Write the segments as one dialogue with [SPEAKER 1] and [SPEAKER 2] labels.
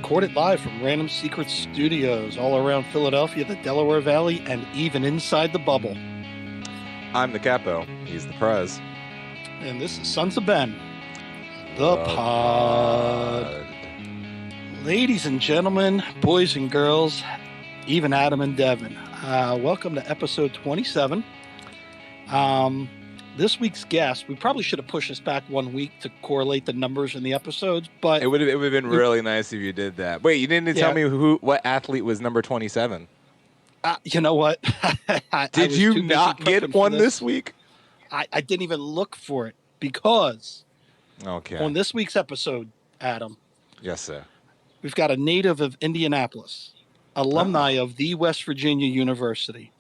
[SPEAKER 1] recorded live from Random Secret Studios all around Philadelphia, the Delaware Valley, and even inside the bubble.
[SPEAKER 2] I'm the Capo. He's the Prez.
[SPEAKER 1] And this is Sons of Ben, the pod. Ladies and gentlemen, boys and girls, even Adam and Devin, welcome to episode 27. This week's guest, we probably should have pushed this back 1 week to correlate the numbers in the episodes, but
[SPEAKER 2] it would have been really nice if you did that. Wait, you didn't tell me what athlete was number 27?
[SPEAKER 1] You know what?
[SPEAKER 2] Did you not get one this week?
[SPEAKER 1] I didn't even look for it because
[SPEAKER 2] okay.
[SPEAKER 1] On this week's episode, Adam.
[SPEAKER 2] Yes, sir.
[SPEAKER 1] We've got a native of Indianapolis, alumni of the West Virginia University,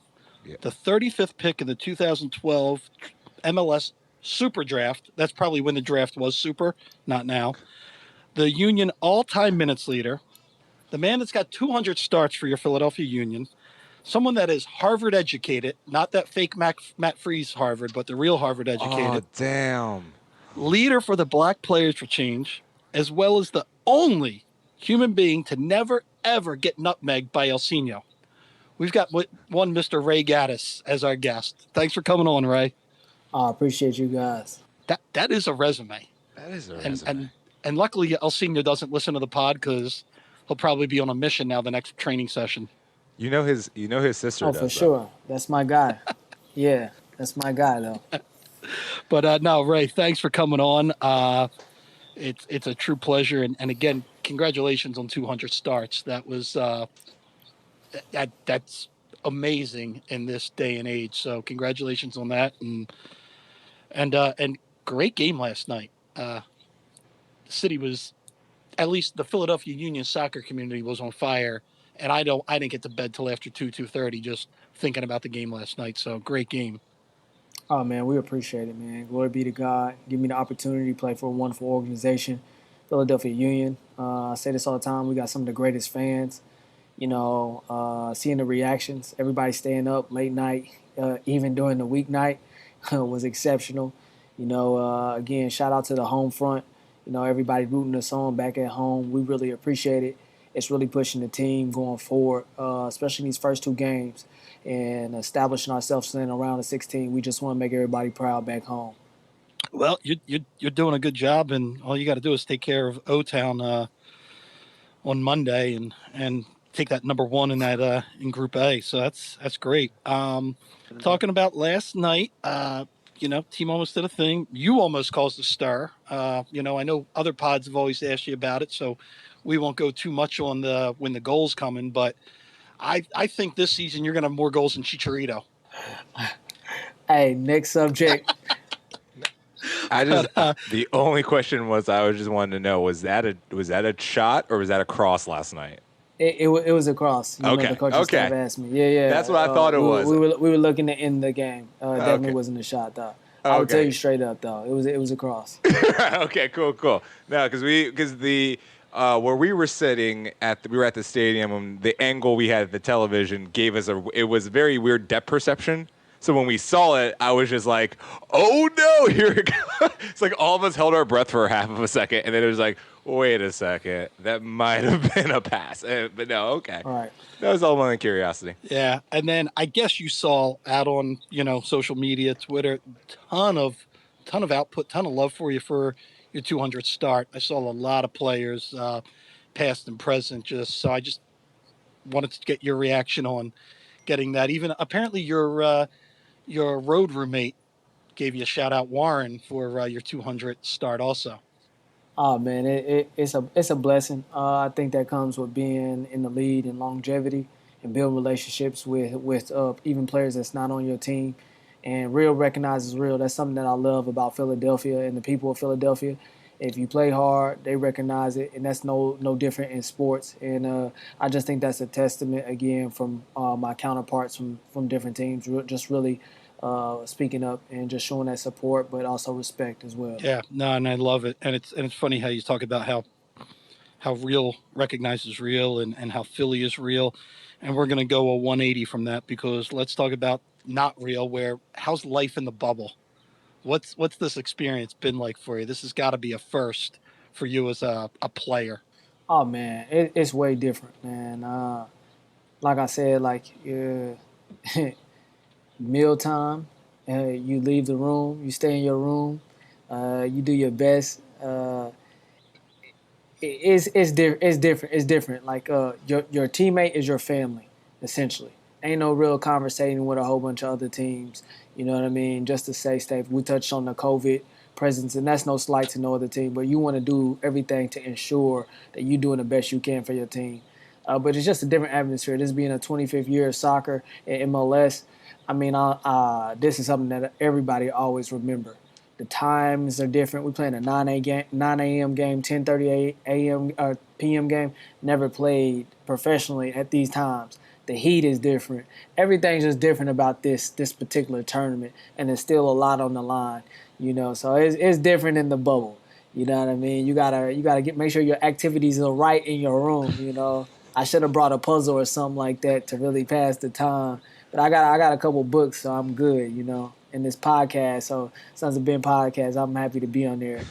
[SPEAKER 1] the 35th pick in the 2012 MLS Super Draft. That's probably when the draft was super, not now. The Union all-time minutes leader, the man that's got 200 starts for your Philadelphia Union, someone that is Harvard educated, not that fake Matt Freese Harvard, but the real Harvard educated.
[SPEAKER 2] Oh, damn.
[SPEAKER 1] Leader for the Black Players for Change, as well as the only human being to never, ever get nutmegged by El Seno. We've got one Mr. Ray Gaddis as our guest. Thanks for coming on, Ray.
[SPEAKER 3] I appreciate you guys.
[SPEAKER 1] That is a resume.
[SPEAKER 2] That is a resume.
[SPEAKER 1] And luckily, El Seno doesn't listen to the pod because he'll probably be on a mission now the next training session.
[SPEAKER 2] You know his sister.
[SPEAKER 3] Oh, for sure. That's my guy. Yeah, that's my guy though.
[SPEAKER 1] But no, Ray, thanks for coming on. It's a true pleasure, and again, congratulations on 200 starts. That was that's amazing in this day and age. So congratulations on that, and great game last night. The city was, at least the Philadelphia Union soccer community was on fire, and I didn't get to bed till after 2:30 just thinking about the game last night. So great game.
[SPEAKER 3] Oh man, we appreciate it, man. Glory be to God. Give me the opportunity to play for a wonderful organization, Philadelphia Union. I say this all the time. We got some of the greatest fans. You know, seeing the reactions, everybody staying up late night, even during the weeknight, was exceptional. You know, again, shout out to the home front. You know, everybody rooting us on back at home. We really appreciate it. It's really pushing the team going forward, especially in these first two games, and establishing ourselves in around the 16. We just want to make everybody proud back home.
[SPEAKER 1] Well, you're doing a good job, and all you got to do is take care of O-Town on Monday and take that number one in that in Group A. So that's great. Talking about last night, you know, team almost did a thing. You almost caused a stir. You know, I know other pods have always asked you about it, so we won't go too much on when the goals coming. But I think this season you're going to have more goals than Chicharito.
[SPEAKER 3] Hey, next subject.
[SPEAKER 2] The only question was I just wanted to know, was that a shot or was that a cross last night?
[SPEAKER 3] It was a cross. You know, the coaching staff asked me. Yeah.
[SPEAKER 2] That's what I thought it was.
[SPEAKER 3] We were looking to end the game. Definitely wasn't a shot though. I would tell you straight up though. It was a cross.
[SPEAKER 2] Okay, cool. No, because the where we were sitting we were at the stadium, and the angle we had at the television gave us it was very weird depth perception. So when we saw it, I was just like, oh no, here it goes. It's like all of us held our breath for half of a second, and then it was like, wait a second, that might have been a pass. But no, okay.
[SPEAKER 3] All right.
[SPEAKER 2] That was all my curiosity.
[SPEAKER 1] Yeah, and then I guess you saw out on, you know, social media, Twitter, ton of output, ton of love for you for your 200 start. I saw a lot of players, past and present, so I just wanted to get your reaction on getting that. Even apparently your road roommate gave you a shout out, Warren, for your 200 start also.
[SPEAKER 3] Oh man, it's a blessing. I think that comes with being in the lead and longevity and building relationships with even players that's not on your team. And real recognizes real. That's something that I love about Philadelphia and the people of Philadelphia. If you play hard, they recognize it, and that's no different in sports. And I just think that's a testament, again, from my counterparts from different teams, just really speaking up and just showing that support, but also respect as well.
[SPEAKER 1] Yeah, no, and I love it. And it's funny how you talk about how real recognizes real and how Philly is real. And we're going to go a 180 from that, because let's talk about not real, how's life in the bubble? What's this experience been like for you? This has got to be a first for you as a player.
[SPEAKER 3] Oh man, it's way different, man. Like I said, like mealtime, you leave the room, you stay in your room, you do your best. It's different. It's different. Like your teammate is your family, essentially. Ain't no real conversating with a whole bunch of other teams. You know what I mean? Just to stay safe. We touched on the COVID presence, and that's no slight to no other team. But you want to do everything to ensure that you're doing the best you can for your team. But it's just a different atmosphere. This being a 25th year of soccer in MLS, I mean, this is something that everybody always remember. The times are different. We playing a 9 a.m. game, 10:30 a.m. p.m. game. Never played professionally at these times. The heat is different. Everything's just different about this particular tournament, and there's still a lot on the line. So it's different in the bubble. You know what I mean? You gotta make sure your activities are right in your room. I should have brought a puzzle or something like that to really pass the time. But I got a couple books, so I'm good. In this podcast, so Sons of Ben podcast, I'm happy to be on there.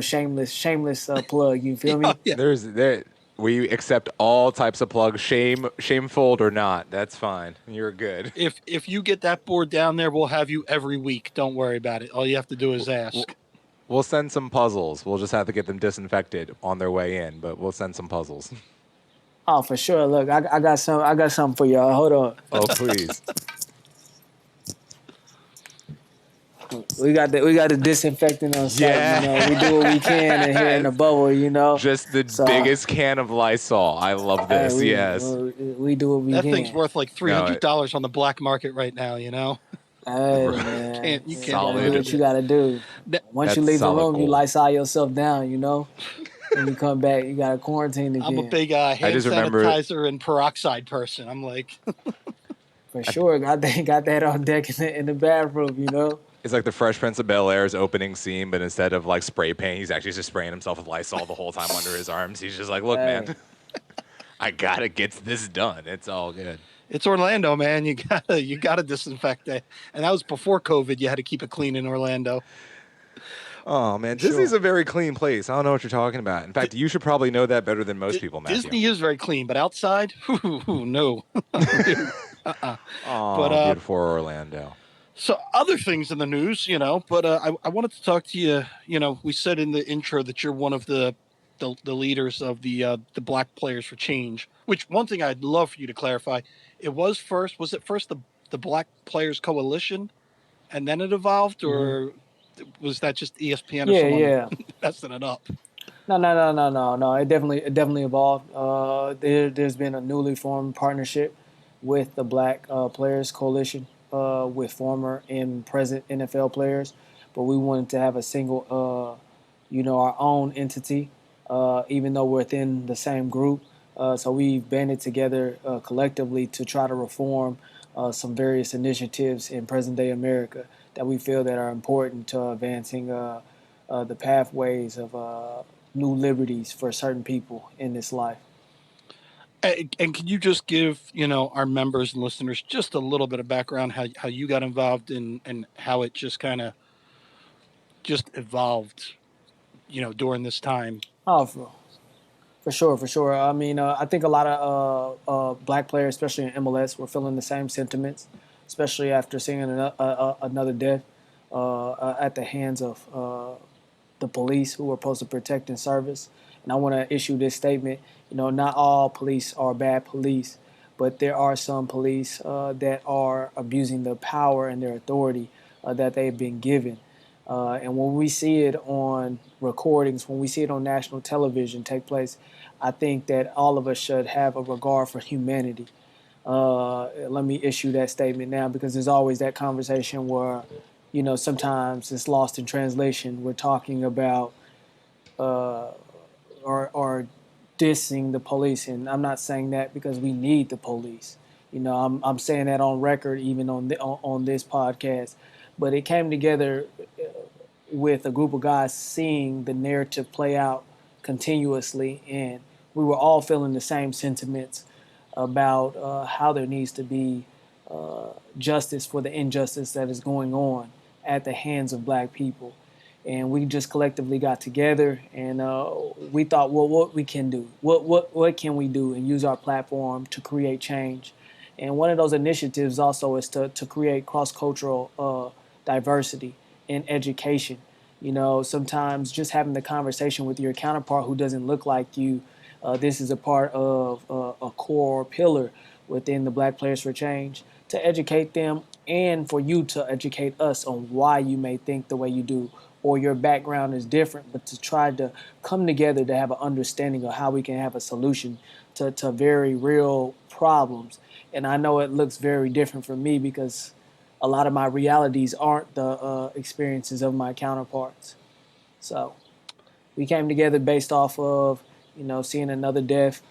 [SPEAKER 3] Shameless plug. You feel me?
[SPEAKER 1] Yeah.
[SPEAKER 2] We accept all types of plugs, shameful or not. That's fine. You're good.
[SPEAKER 1] If you get that board down there, we'll have you every week. Don't worry about it. All you have to do is ask.
[SPEAKER 2] We'll send some puzzles. We'll just have to get them disinfected on their way in, but we'll send some puzzles.
[SPEAKER 3] Oh, for sure. Look, I got some. I got something for y'all. Hold on.
[SPEAKER 2] Oh, please.
[SPEAKER 3] We got the disinfectant on site.
[SPEAKER 2] Yeah.
[SPEAKER 3] We do what we can in here in the bubble.
[SPEAKER 2] Just the biggest can of Lysol. I love this.
[SPEAKER 3] We do what we
[SPEAKER 1] That
[SPEAKER 3] can.
[SPEAKER 1] thing's worth like $300 on the black market right now.
[SPEAKER 3] Hey, man.
[SPEAKER 1] You can't
[SPEAKER 2] Solid.
[SPEAKER 3] do what you got to do. Once you leave the room, you Lysol yourself down. When you come back, you got to quarantine again.
[SPEAKER 1] I'm a big hand sanitizer and peroxide person. I'm like,
[SPEAKER 3] for sure, got that on deck in the bathroom.
[SPEAKER 2] It's like the Fresh Prince of Bel-Air's opening scene, but instead of like spray paint, he's actually just spraying himself with Lysol the whole time under his arms. He's just like, look, man, I gotta get this done. It's all good.
[SPEAKER 1] It's Orlando, man. You gotta disinfect it. And that was before COVID. You had to keep it clean in Orlando.
[SPEAKER 2] Oh man, Disney's a very clean place. I don't know what you're talking about. In fact, you should probably know that better than most people, Matthew.
[SPEAKER 1] Disney is very clean, but outside, no.
[SPEAKER 2] Oh, but beautiful Orlando.
[SPEAKER 1] So other things in the news, but I wanted to talk to you. We said in the intro that you're one of the leaders of the Black Players for Change. Which one thing I'd love for you to clarify, was it first the Black Players Coalition, and then it evolved, or was that just ESPN or someone messing it up?
[SPEAKER 3] No. It definitely evolved. There's been a newly formed partnership with the Black Players Coalition. With former and present NFL players, but we wanted to have a single, our own entity, even though we're within the same group. So we've banded together collectively to try to reform some various initiatives in present-day America that we feel that are important to advancing the pathways of new liberties for certain people in this life.
[SPEAKER 1] And can you just give, our members and listeners just a little bit of background, how you got involved and how it just kind of just evolved, during this time?
[SPEAKER 3] Oh, for sure. I mean, I think a lot of Black players, especially in MLS, were feeling the same sentiments, especially after seeing another death at the hands of the police who were supposed to protect and service. And I want to issue this statement. Not all police are bad police, but there are some police that are abusing their power and their authority that they've been given. And when we see it on recordings, when we see it on national television take place, I think that all of us should have a regard for humanity. Let me issue that statement now, because there's always that conversation where, sometimes it's lost in translation. We're talking about or dissing the police, and I'm not saying that because we need the police. I'm saying that on record, even on this podcast. But it came together with a group of guys seeing the narrative play out continuously, and we were all feeling the same sentiments about how there needs to be justice for the injustice that is going on at the hands of Black people. and we just collectively got together and we thought, well, what we can do, what can we do, and use our platform to create change. And one of those initiatives also is to create cross cultural diversity in education. You know, sometimes just having the conversation with your counterpart who doesn't look like you. This is a part of a core pillar within the Black Players for Change to educate them and for you to educate us on why you may think the way you do or your background is different, but to try to come together to have an understanding of how we can have a solution to very real problems. And I know it looks very different for me because a lot of my realities aren't the experiences of my counterparts. So we came together based off of, you know, seeing another death,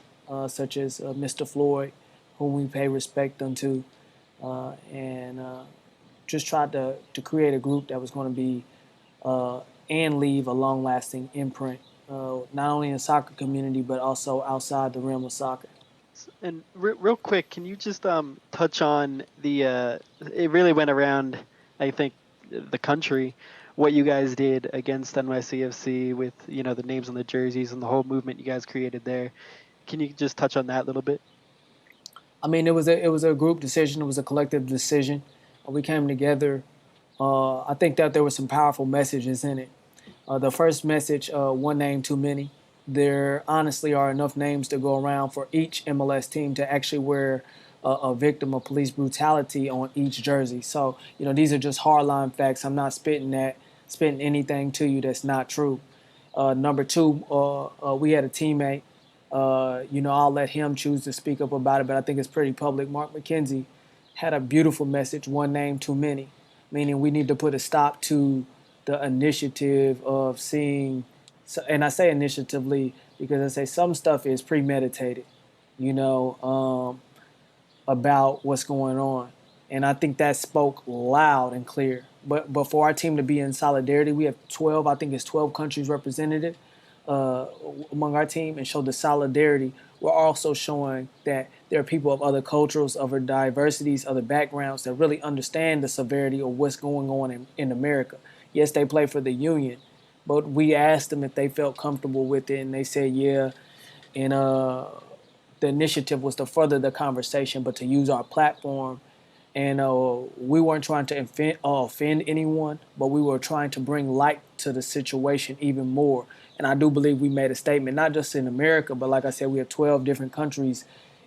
[SPEAKER 3] such as Mr. Floyd, whom we pay respect unto, and just tried to create a group that was going to be and leave a long-lasting imprint, not only in the soccer community but also outside the realm of soccer.
[SPEAKER 4] And real quick, can you just touch on the? It really went around, I think, the country, what you guys did against NYCFC with the names on the jerseys and the whole movement you guys created there. Can you just touch on that a little bit?
[SPEAKER 3] I mean, it was a group decision. It was a collective decision. We came together. I think that there were some powerful messages in it. The first message, one name too many. There honestly are enough names to go around for each MLS team to actually wear a victim of police brutality on each jersey. So, you know, these are just hardline facts. I'm not spitting anything to you that's not true. Number two, we had a teammate. You know, I'll let him choose to speak up about it, but I think it's pretty public. Mark McKenzie had a beautiful message, one name too many, meaning we need to put a stop to the initiative of seeing, and I say initiatively because I say some stuff is premeditated, you know, about what's going on. And I think that spoke loud and clear. But for our team to be in solidarity, we have 12, I think it's 12 countries represented uh, among our team and show the solidarity. We're also showing that there are people of other cultures, other diversities, other backgrounds that really understand the severity of what's going on in America. Yes, they play for the union, but we asked them if they felt comfortable with it, and they said yeah. And the initiative was to further the conversation, but to use our platform. And we weren't trying to offend anyone, but we were trying to bring light to the situation even more. And I do believe we made a statement, not just in America, but like I said, we have 12 different countries,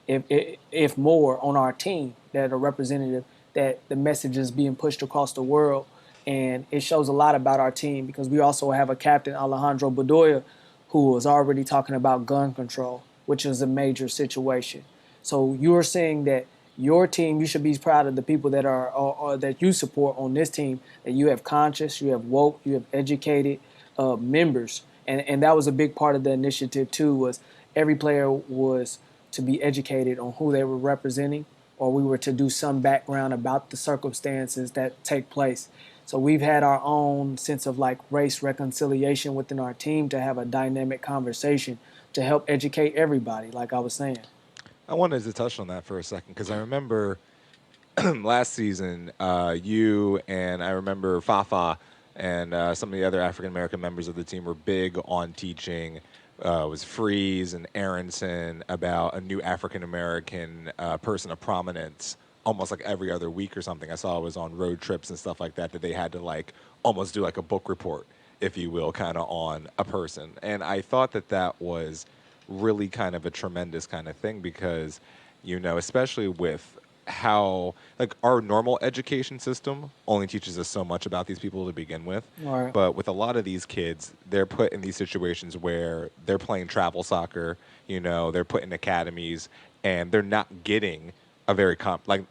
[SPEAKER 3] if more, on our team that are representative, that the message is being pushed across the world. And it shows a lot about our team because we also have a captain, Alejandro Bedoya, who was already talking about gun control, which is a major situation. So you're saying that your team, you should be proud of the people that are that you support on this team, that you have conscious, you have woke, you have educated members. And that was a big part of the initiative too, was every player was to be educated on who they were representing, or we were to do some background about the circumstances that take place. So we've had our own sense of like race reconciliation within our team to have a dynamic conversation to help educate everybody, like I was saying.
[SPEAKER 2] I wanted to touch on that for a second because I remember last season, you and I remember Fafa and some of the other African American members of the team were big on teaching. Was Freeze and Aronson about a new African American person of prominence almost like every other week or something. I saw it was on road trips and stuff like that they had to like almost do like a book report, if you will, kind of on a person. And I thought that was really kind of a tremendous kind of thing because, especially with how like our normal education system only teaches us so much about these people to begin with.
[SPEAKER 3] Right.
[SPEAKER 2] But with a lot of these kids, they're put in these situations where they're playing travel soccer, they're put in academies and they're not getting a very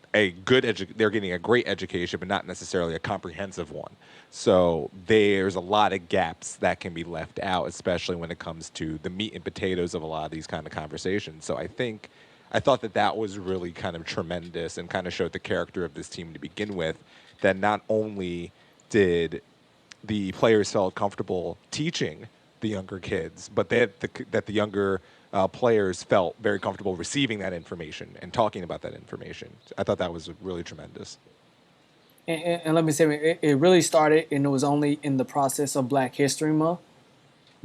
[SPEAKER 2] they're getting a great education, but not necessarily a comprehensive one. So there's a lot of gaps that can be left out, especially when it comes to the meat and potatoes of a lot of these kind of conversations. So I thought that was really kind of tremendous and kind of showed the character of this team to begin with, that not only did the players felt comfortable teaching the younger kids, but that the younger players felt very comfortable receiving that information and talking about that information. I thought that was really tremendous.
[SPEAKER 3] And let me say, it really started, and it was only in the process of Black History Month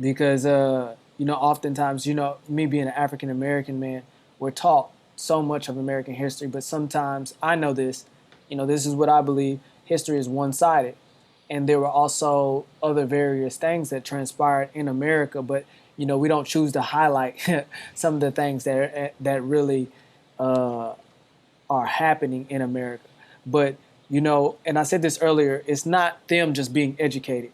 [SPEAKER 3] because, oftentimes, me being an African American man, we're taught so much of American history, but sometimes I know this, this is what I believe: history is one sided, and there were also other various things that transpired in America, but we don't choose to highlight some of the things that really uh, are happening in America. But and I said this earlier, it's not them just being educated.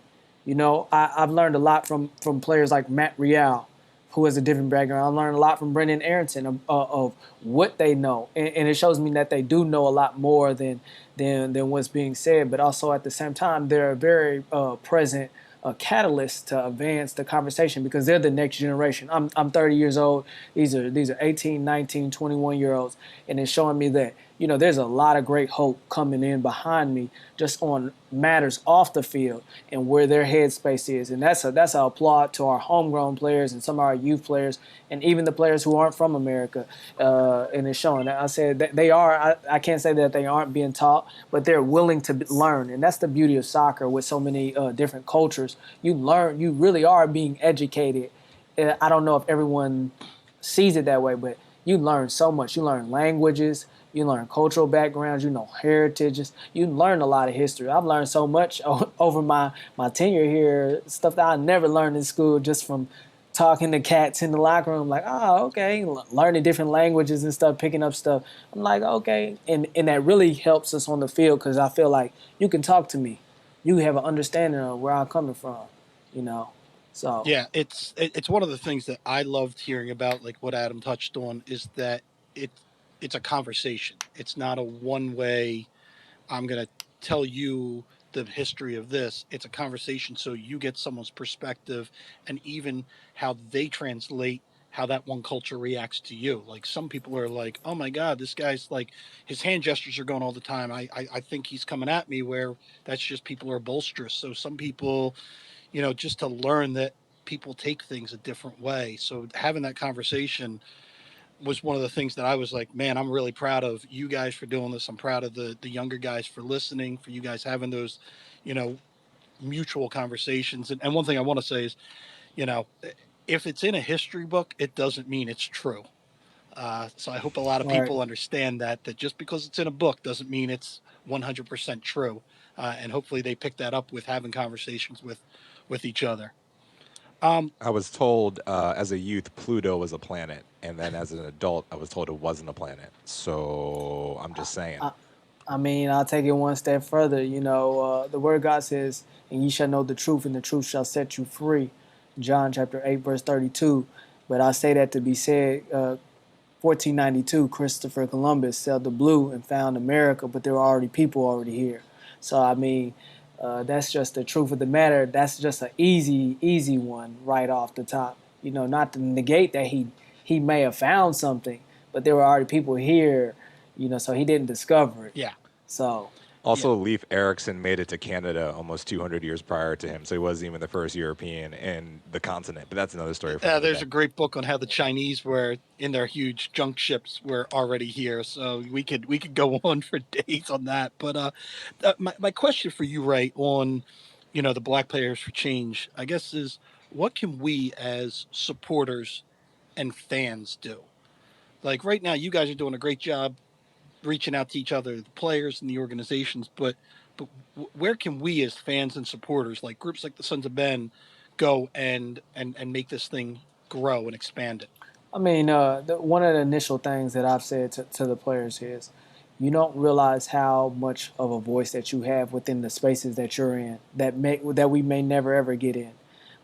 [SPEAKER 3] I've learned a lot from players like Matt Real, who has a different background. I learned a lot from Brendan Aronson of what they know, and it shows me that they do know a lot more than what's being said. But also at the same time, they're a very present catalyst to advance the conversation because they're the next generation. I'm 30 years old. These are 18, 19, 21-year olds, and it's showing me that there's a lot of great hope coming in behind me just on matters off the field and where their headspace is. And that's an applaud to our homegrown players and some of our youth players and even the players who aren't from America. And it's showing. I said that they are. I can't say that they aren't being taught, but they're willing to learn. And that's the beauty of soccer with so many different cultures. You learn. You really are being educated. I don't know if everyone sees it that way, but you learn so much. You learn languages. You learn cultural backgrounds. You know heritages. You learn a lot of history. I've learned so much over my tenure here, stuff that I never learned in school just from talking to cats in the locker room. Like, oh, okay, learning different languages and stuff, picking up stuff. I'm like, okay, and that really helps us on the field because I feel like you can talk to me. You have an understanding of where I'm coming from, So
[SPEAKER 1] Yeah, it's one of the things that I loved hearing about, like what Adam touched on, is that it it's a conversation. It's not a one way. I'm gonna tell you the history of this. It's a conversation, so you get someone's perspective, and even how they translate how that one culture reacts to you. Like some people are like, "Oh my God, this guy's like his hand gestures are going all the time. I think he's coming at me." Where that's just people are bolsterous. So some people just to learn that people take things a different way. So having that conversation was one of the things that I was like, man, I'm really proud of you guys for doing this. I'm proud of the younger guys for listening, for you guys having those, you know, mutual conversations. And one thing I want to say is, you know, if it's in a history book, it doesn't mean it's true. So I hope a lot of
[SPEAKER 3] right.
[SPEAKER 1] people understand that just because it's in a book doesn't mean it's 100% true. And hopefully they pick that up with having conversations with each other.
[SPEAKER 2] I was told as a youth Pluto was a planet, and then as an adult I was told it wasn't a planet. So I'm just saying.
[SPEAKER 3] I mean, I'll take it one step further. The Word of God says, "And ye shall know the truth, and the truth shall set you free." John chapter 8, verse 32. But I say that to be said, 1492, Christopher Columbus sailed the blue and found America, but there were already people already here. So, I mean, that's just the truth of the matter. That's just an easy one right off the top. Not to negate that he may have found something, but there were already people here, so he didn't discover it.
[SPEAKER 1] Yeah.
[SPEAKER 3] So,
[SPEAKER 2] Also, Leif Erikson made it to Canada almost 200 years prior to him, so he wasn't even the first European in the continent. But that's another story for another
[SPEAKER 1] There's
[SPEAKER 2] day.
[SPEAKER 1] a great book on how the Chinese were in their huge junk ships were already here. So we could go on for days on that. But my question for you, Ray, on the Black Players for Change, I guess is what can we as supporters and fans do? Like right now, you guys are doing a great job reaching out to each other, the players and the organizations. But where can we as fans and supporters, like groups like the Sons of Ben, go and make this thing grow and expand it?
[SPEAKER 3] I mean, one of the initial things that I've said to the players is, you don't realize how much of a voice that you have within the spaces that you're in that we may never ever get in.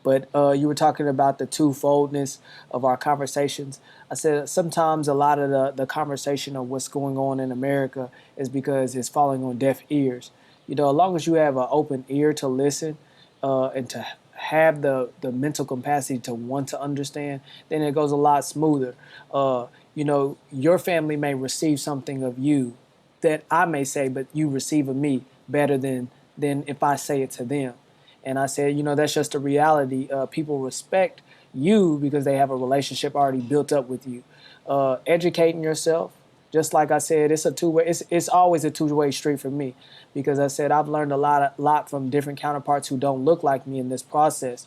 [SPEAKER 3] But you were talking about the twofoldness of our conversations. I said sometimes a lot of the conversation of what's going on in America is because it's falling on deaf ears. As long as you have an open ear to listen and to have the mental capacity to want to understand, then it goes a lot smoother. Your family may receive something of you that I may say, but you receive of me better than if I say it to them. And I said, that's just a reality. People respect you because they have a relationship already built up with you. Educating yourself, Just like I said, it's a two-way. It's always a two-way street for me, because I said I've learned a lot from different counterparts who don't look like me in this process,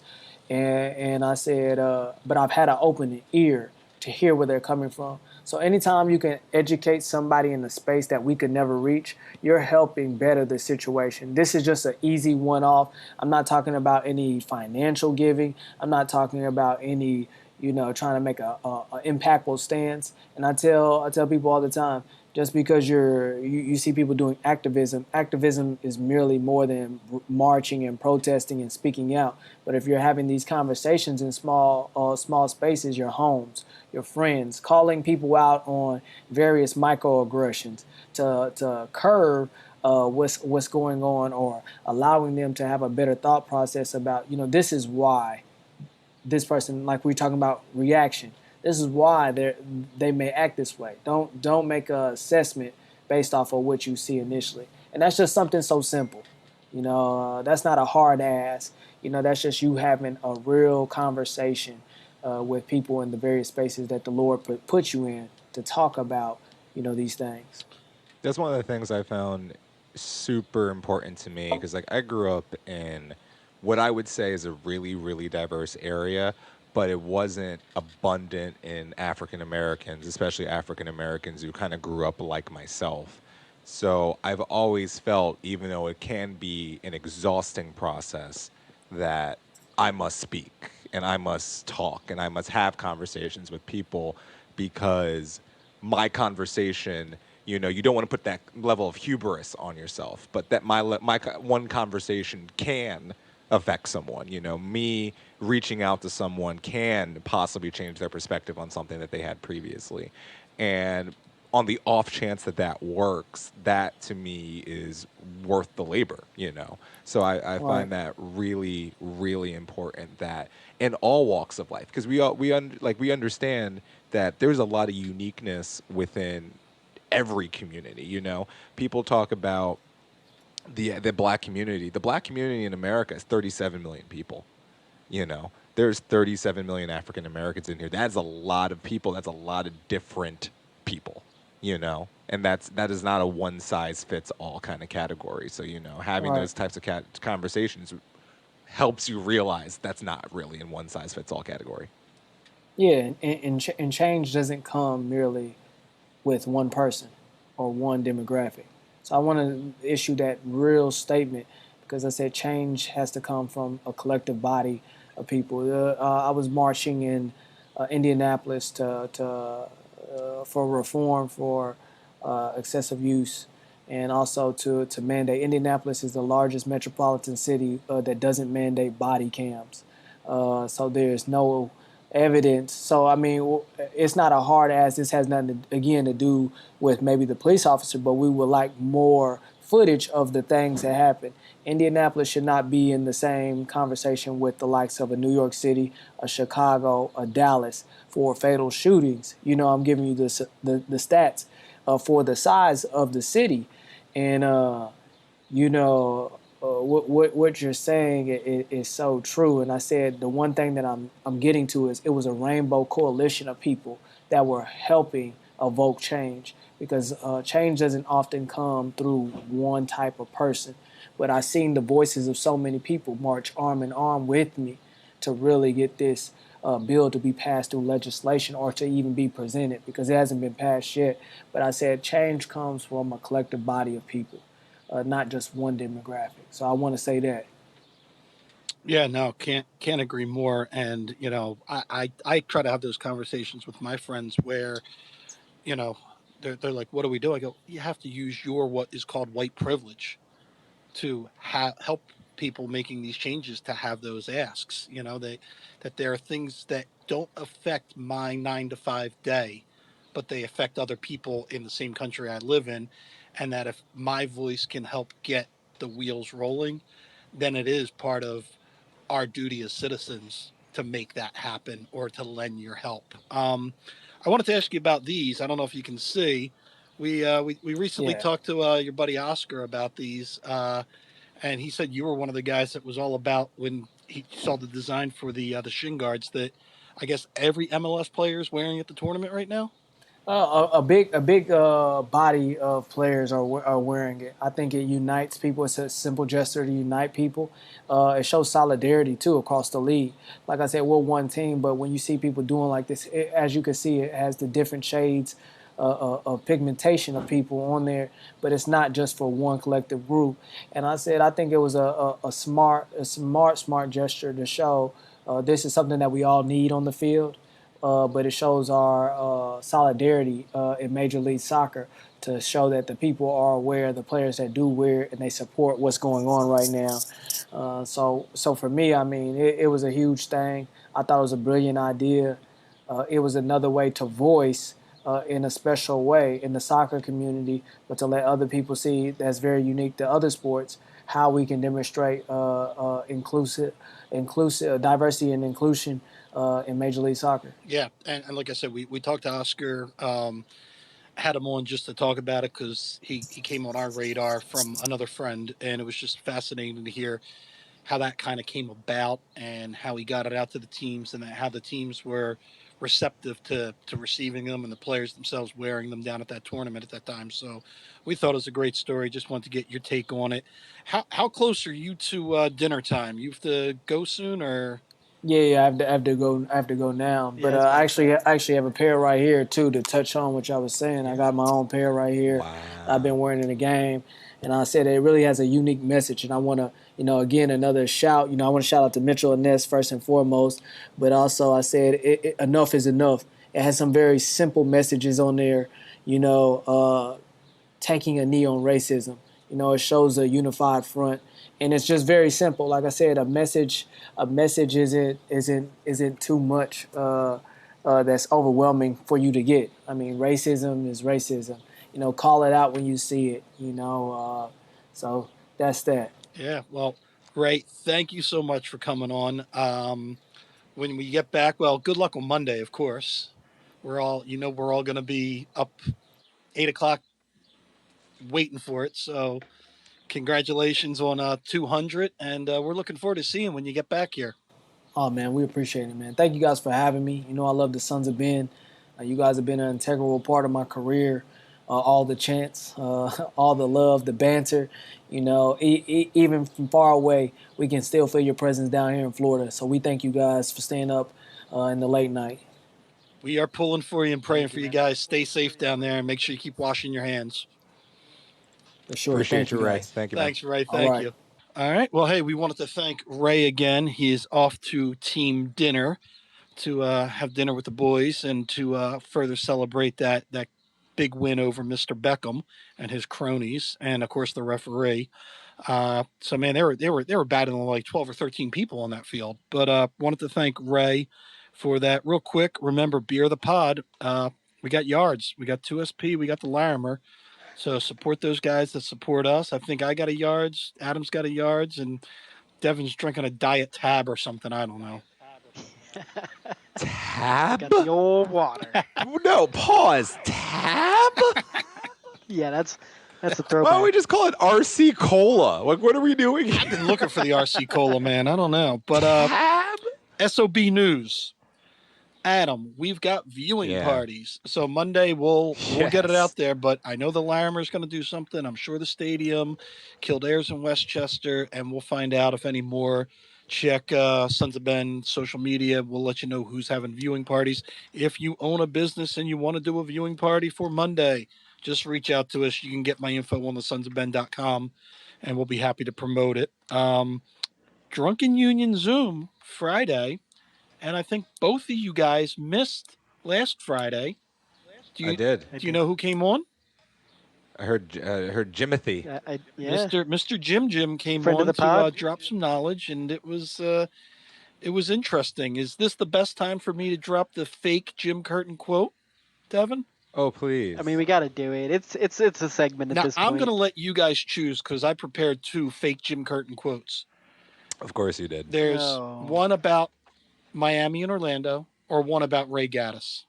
[SPEAKER 3] and I said, but I've had an open ear to hear where they're coming from. So anytime you can educate somebody in a space that we could never reach, you're helping better the situation. This is just an easy one-off. I'm not talking about any financial giving. I'm not talking about any, trying to make a impactful stance. And I tell people all the time, just because you see people doing activism is merely more than marching and protesting and speaking out. But if you're having these conversations in small spaces, your homes, your friends, calling people out on various microaggressions to curb what's going on, or allowing them to have a better thought process about, this is why this person, like we're talking about reaction. This is why they may act this way. Don't make an assessment based off of what you see initially, and that's just something so simple. That's not a hard ask. That's just you having a real conversation with people in the various spaces that the Lord put you in to talk about, these things.
[SPEAKER 2] That's one of the things I found super important to me, because like I grew up in what I would say is a really, really diverse area, but it wasn't abundant in African Americans, especially African Americans who kind of grew up like myself. So I've always felt, even though it can be an exhausting process, that I must speak and I must talk and I must have conversations with people, because my conversation, you don't want to put that level of hubris on yourself, but that one conversation can affect someone. Me reaching out to someone can possibly change their perspective on something that they had previously. And on the off chance that that works, that to me is worth the labor. So I
[SPEAKER 3] Right.
[SPEAKER 2] find that really, really important, that in all walks of life, because we understand that there's a lot of uniqueness within every community. People talk about the black community. The black community in America is 37 million people. There's 37 million African Americans in here. That's a lot of people. That's a lot of different people. And that is not a one size fits all kind of category. So having
[SPEAKER 3] Right.
[SPEAKER 2] those types of conversations helps you realize that's not really in one size fits all category.
[SPEAKER 3] Yeah, and change doesn't come merely with one person or one demographic. So I want to issue that real statement, because I said change has to come from a collective body of people. I was marching in Indianapolis for reform for excessive use, and also to mandate. Indianapolis is the largest metropolitan city that doesn't mandate body cams. So there's no evidence. So I mean, it's not a hard ass. This has nothing again to do with maybe the police officer, but we would like more footage of the things that happen. Indianapolis should not be in the same conversation with the likes of a New York City, a Chicago, a Dallas for fatal shootings. I'm giving you the stats for the size of the city, and what you're saying is so true. And I said the one thing that I'm getting to is it was a rainbow coalition of people that were helping evoke change, because change doesn't often come through one type of person. But I've seen the voices of so many people march arm in arm with me to really get this bill to be passed through legislation, or to even be presented, because it hasn't been passed yet. But I said change comes from a collective body of people, not just one demographic. So I want to say that.
[SPEAKER 1] Yeah, no, can't agree more. And I try to have those conversations with my friends where you know they're like, "What do we do?" I go, "You have to use your what is called white privilege to help people making these changes to have those asks. That there are things that don't affect my 9 to 5 day, but they affect other people in the same country I live in, and that if my voice can help get the wheels rolling, then it is part of our duty as citizens to make that happen or to lend your help. I wanted to ask you about these. I don't know if you can see. We recently
[SPEAKER 3] Yeah.
[SPEAKER 1] talked to your buddy Oscar about these, and he said you were one of the guys that was all about when he saw the design for the shin guards that I guess every MLS player is wearing at the tournament right now.
[SPEAKER 3] A big body of players are wearing it. I think it unites people. It's a simple gesture to unite people. It shows solidarity too across the league. Like I said, we're one team, but when you see people doing like this, as you can see, it has the different shades of pigmentation of people on there. But it's not just for one collective group. And I think it was a smart gesture to show this is something that we all need on the field. But it shows our solidarity in Major League Soccer to show that the people are aware, the players that do wear it, and they support what's going on right now. So for me, I mean, it was a huge thing. I thought it was a brilliant idea. It was another way to voice in a special way in the soccer community, but to let other people see that's very unique to other sports how we can demonstrate inclusive diversity and inclusion in Major League Soccer.
[SPEAKER 1] Yeah, and like I said, we talked to Oscar, had him on just to talk about it because he came on our radar from another friend, and it was just fascinating to hear how that kind of came about and how he got it out to the teams and how the teams were receptive to receiving them and the players themselves wearing them down at that tournament at that time. So we thought it was a great story. Just wanted to get your take on it. How close are you to dinner time? You have to go soon or?
[SPEAKER 3] Yeah, I have to go now. But
[SPEAKER 4] Yeah, it's
[SPEAKER 3] I
[SPEAKER 4] about
[SPEAKER 3] actually have a pair right here too to touch on what I was saying. I got my own pair right here.
[SPEAKER 2] Wow.
[SPEAKER 3] I've been wearing in the game, and I said it really has a unique message. And I want to, again, another shout. I want to shout out to Mitchell and Ness first and foremost, but also I said enough is enough. It has some very simple messages on there. Taking a knee on racism. It shows a unified front, and it's just very simple. Like I said, a message isn't too much that's overwhelming for you to get. I mean, racism is racism. Call it out when you see it. So that's that.
[SPEAKER 1] Yeah, well, Ray, thank you so much for coming on. When we get back, well, good luck on Monday, of course. We're all going to be up 8 o'clock waiting for it. So congratulations on 200, and we're looking forward to seeing when you get back here.
[SPEAKER 3] Oh man, we appreciate it, man. Thank you guys for having me. I love the Sons of Ben. You guys have been an integral part of my career. All the chants, all the love, the banter. Even from far away, we can still feel your presence down here in Florida. So we thank you guys for staying up in the late night.
[SPEAKER 1] We are pulling for you and praying
[SPEAKER 4] Thank
[SPEAKER 1] for
[SPEAKER 4] you,
[SPEAKER 1] you
[SPEAKER 4] man.
[SPEAKER 1] guys. Stay safe down there and make sure you keep washing your hands.
[SPEAKER 3] For sure.
[SPEAKER 2] Appreciate
[SPEAKER 3] Thank
[SPEAKER 2] you,
[SPEAKER 3] you
[SPEAKER 2] Ray.
[SPEAKER 3] guys.
[SPEAKER 2] Thank you, man.
[SPEAKER 1] Thanks, Ray.
[SPEAKER 3] All
[SPEAKER 1] Thank
[SPEAKER 3] right.
[SPEAKER 1] you. All right. Well, hey, we wanted to thank Ray again. He is off to team dinner to have dinner with the boys and to further celebrate that big win over Mr. Beckham and his cronies, and of course the referee. So man, they were battling like 12 or 13 people on that field. But wanted to thank Ray for that. Real quick, remember Beer the Pod. We got yards, we got 2SP, we got the Larimer. So support those guys that support us. I think I got a yards, Adam's got a yards, and Devin's drinking a diet tab or something. I don't know.
[SPEAKER 4] I
[SPEAKER 2] Tab?
[SPEAKER 4] got the old water.
[SPEAKER 2] No, pause. Tab?
[SPEAKER 4] Yeah, that's a
[SPEAKER 2] Why don't
[SPEAKER 4] throwback.
[SPEAKER 2] we just call it RC Cola? Like, what are we doing
[SPEAKER 1] I've been
[SPEAKER 2] here?
[SPEAKER 1] looking for the RC Cola, man. I don't know. But
[SPEAKER 2] Tab?
[SPEAKER 1] SOB News. Adam, we've got viewing
[SPEAKER 2] Yeah.
[SPEAKER 1] parties. So Monday we'll get it
[SPEAKER 2] Yes.
[SPEAKER 1] out there, but I know the Larimer's going to do something. I'm sure the stadium, Kildare's in Westchester, and we'll find out if any more. Check Sons of Ben social media. We'll let you know who's having viewing parties. If you own a business and you want to do a viewing party for Monday, just reach out to us. You can get my info on the sonsofben.com, and we'll be happy to promote it. Drunken Union Zoom Friday, and I think both of you guys missed last Friday. Do
[SPEAKER 2] I
[SPEAKER 1] you
[SPEAKER 2] did.
[SPEAKER 4] I
[SPEAKER 1] do you
[SPEAKER 4] did.
[SPEAKER 1] know who came on?
[SPEAKER 2] I heard Jimothy.
[SPEAKER 4] Yeah.
[SPEAKER 1] Mr. Jim came
[SPEAKER 4] Friend of
[SPEAKER 1] on
[SPEAKER 4] the
[SPEAKER 1] to
[SPEAKER 4] pod.
[SPEAKER 1] drop some knowledge, and it was interesting. Is this the best time for me to drop the fake Jim Curtin quote, Devin?
[SPEAKER 2] Oh, please.
[SPEAKER 4] I mean, we got to do it. It's a segment at
[SPEAKER 1] Now
[SPEAKER 4] this
[SPEAKER 1] I'm
[SPEAKER 4] point.
[SPEAKER 1] gonna let you guys choose because I prepared two fake Jim Curtin quotes.
[SPEAKER 2] Of course you did.
[SPEAKER 1] There's
[SPEAKER 4] Oh.
[SPEAKER 1] one about Miami and Orlando, or one about Ray Gaddis.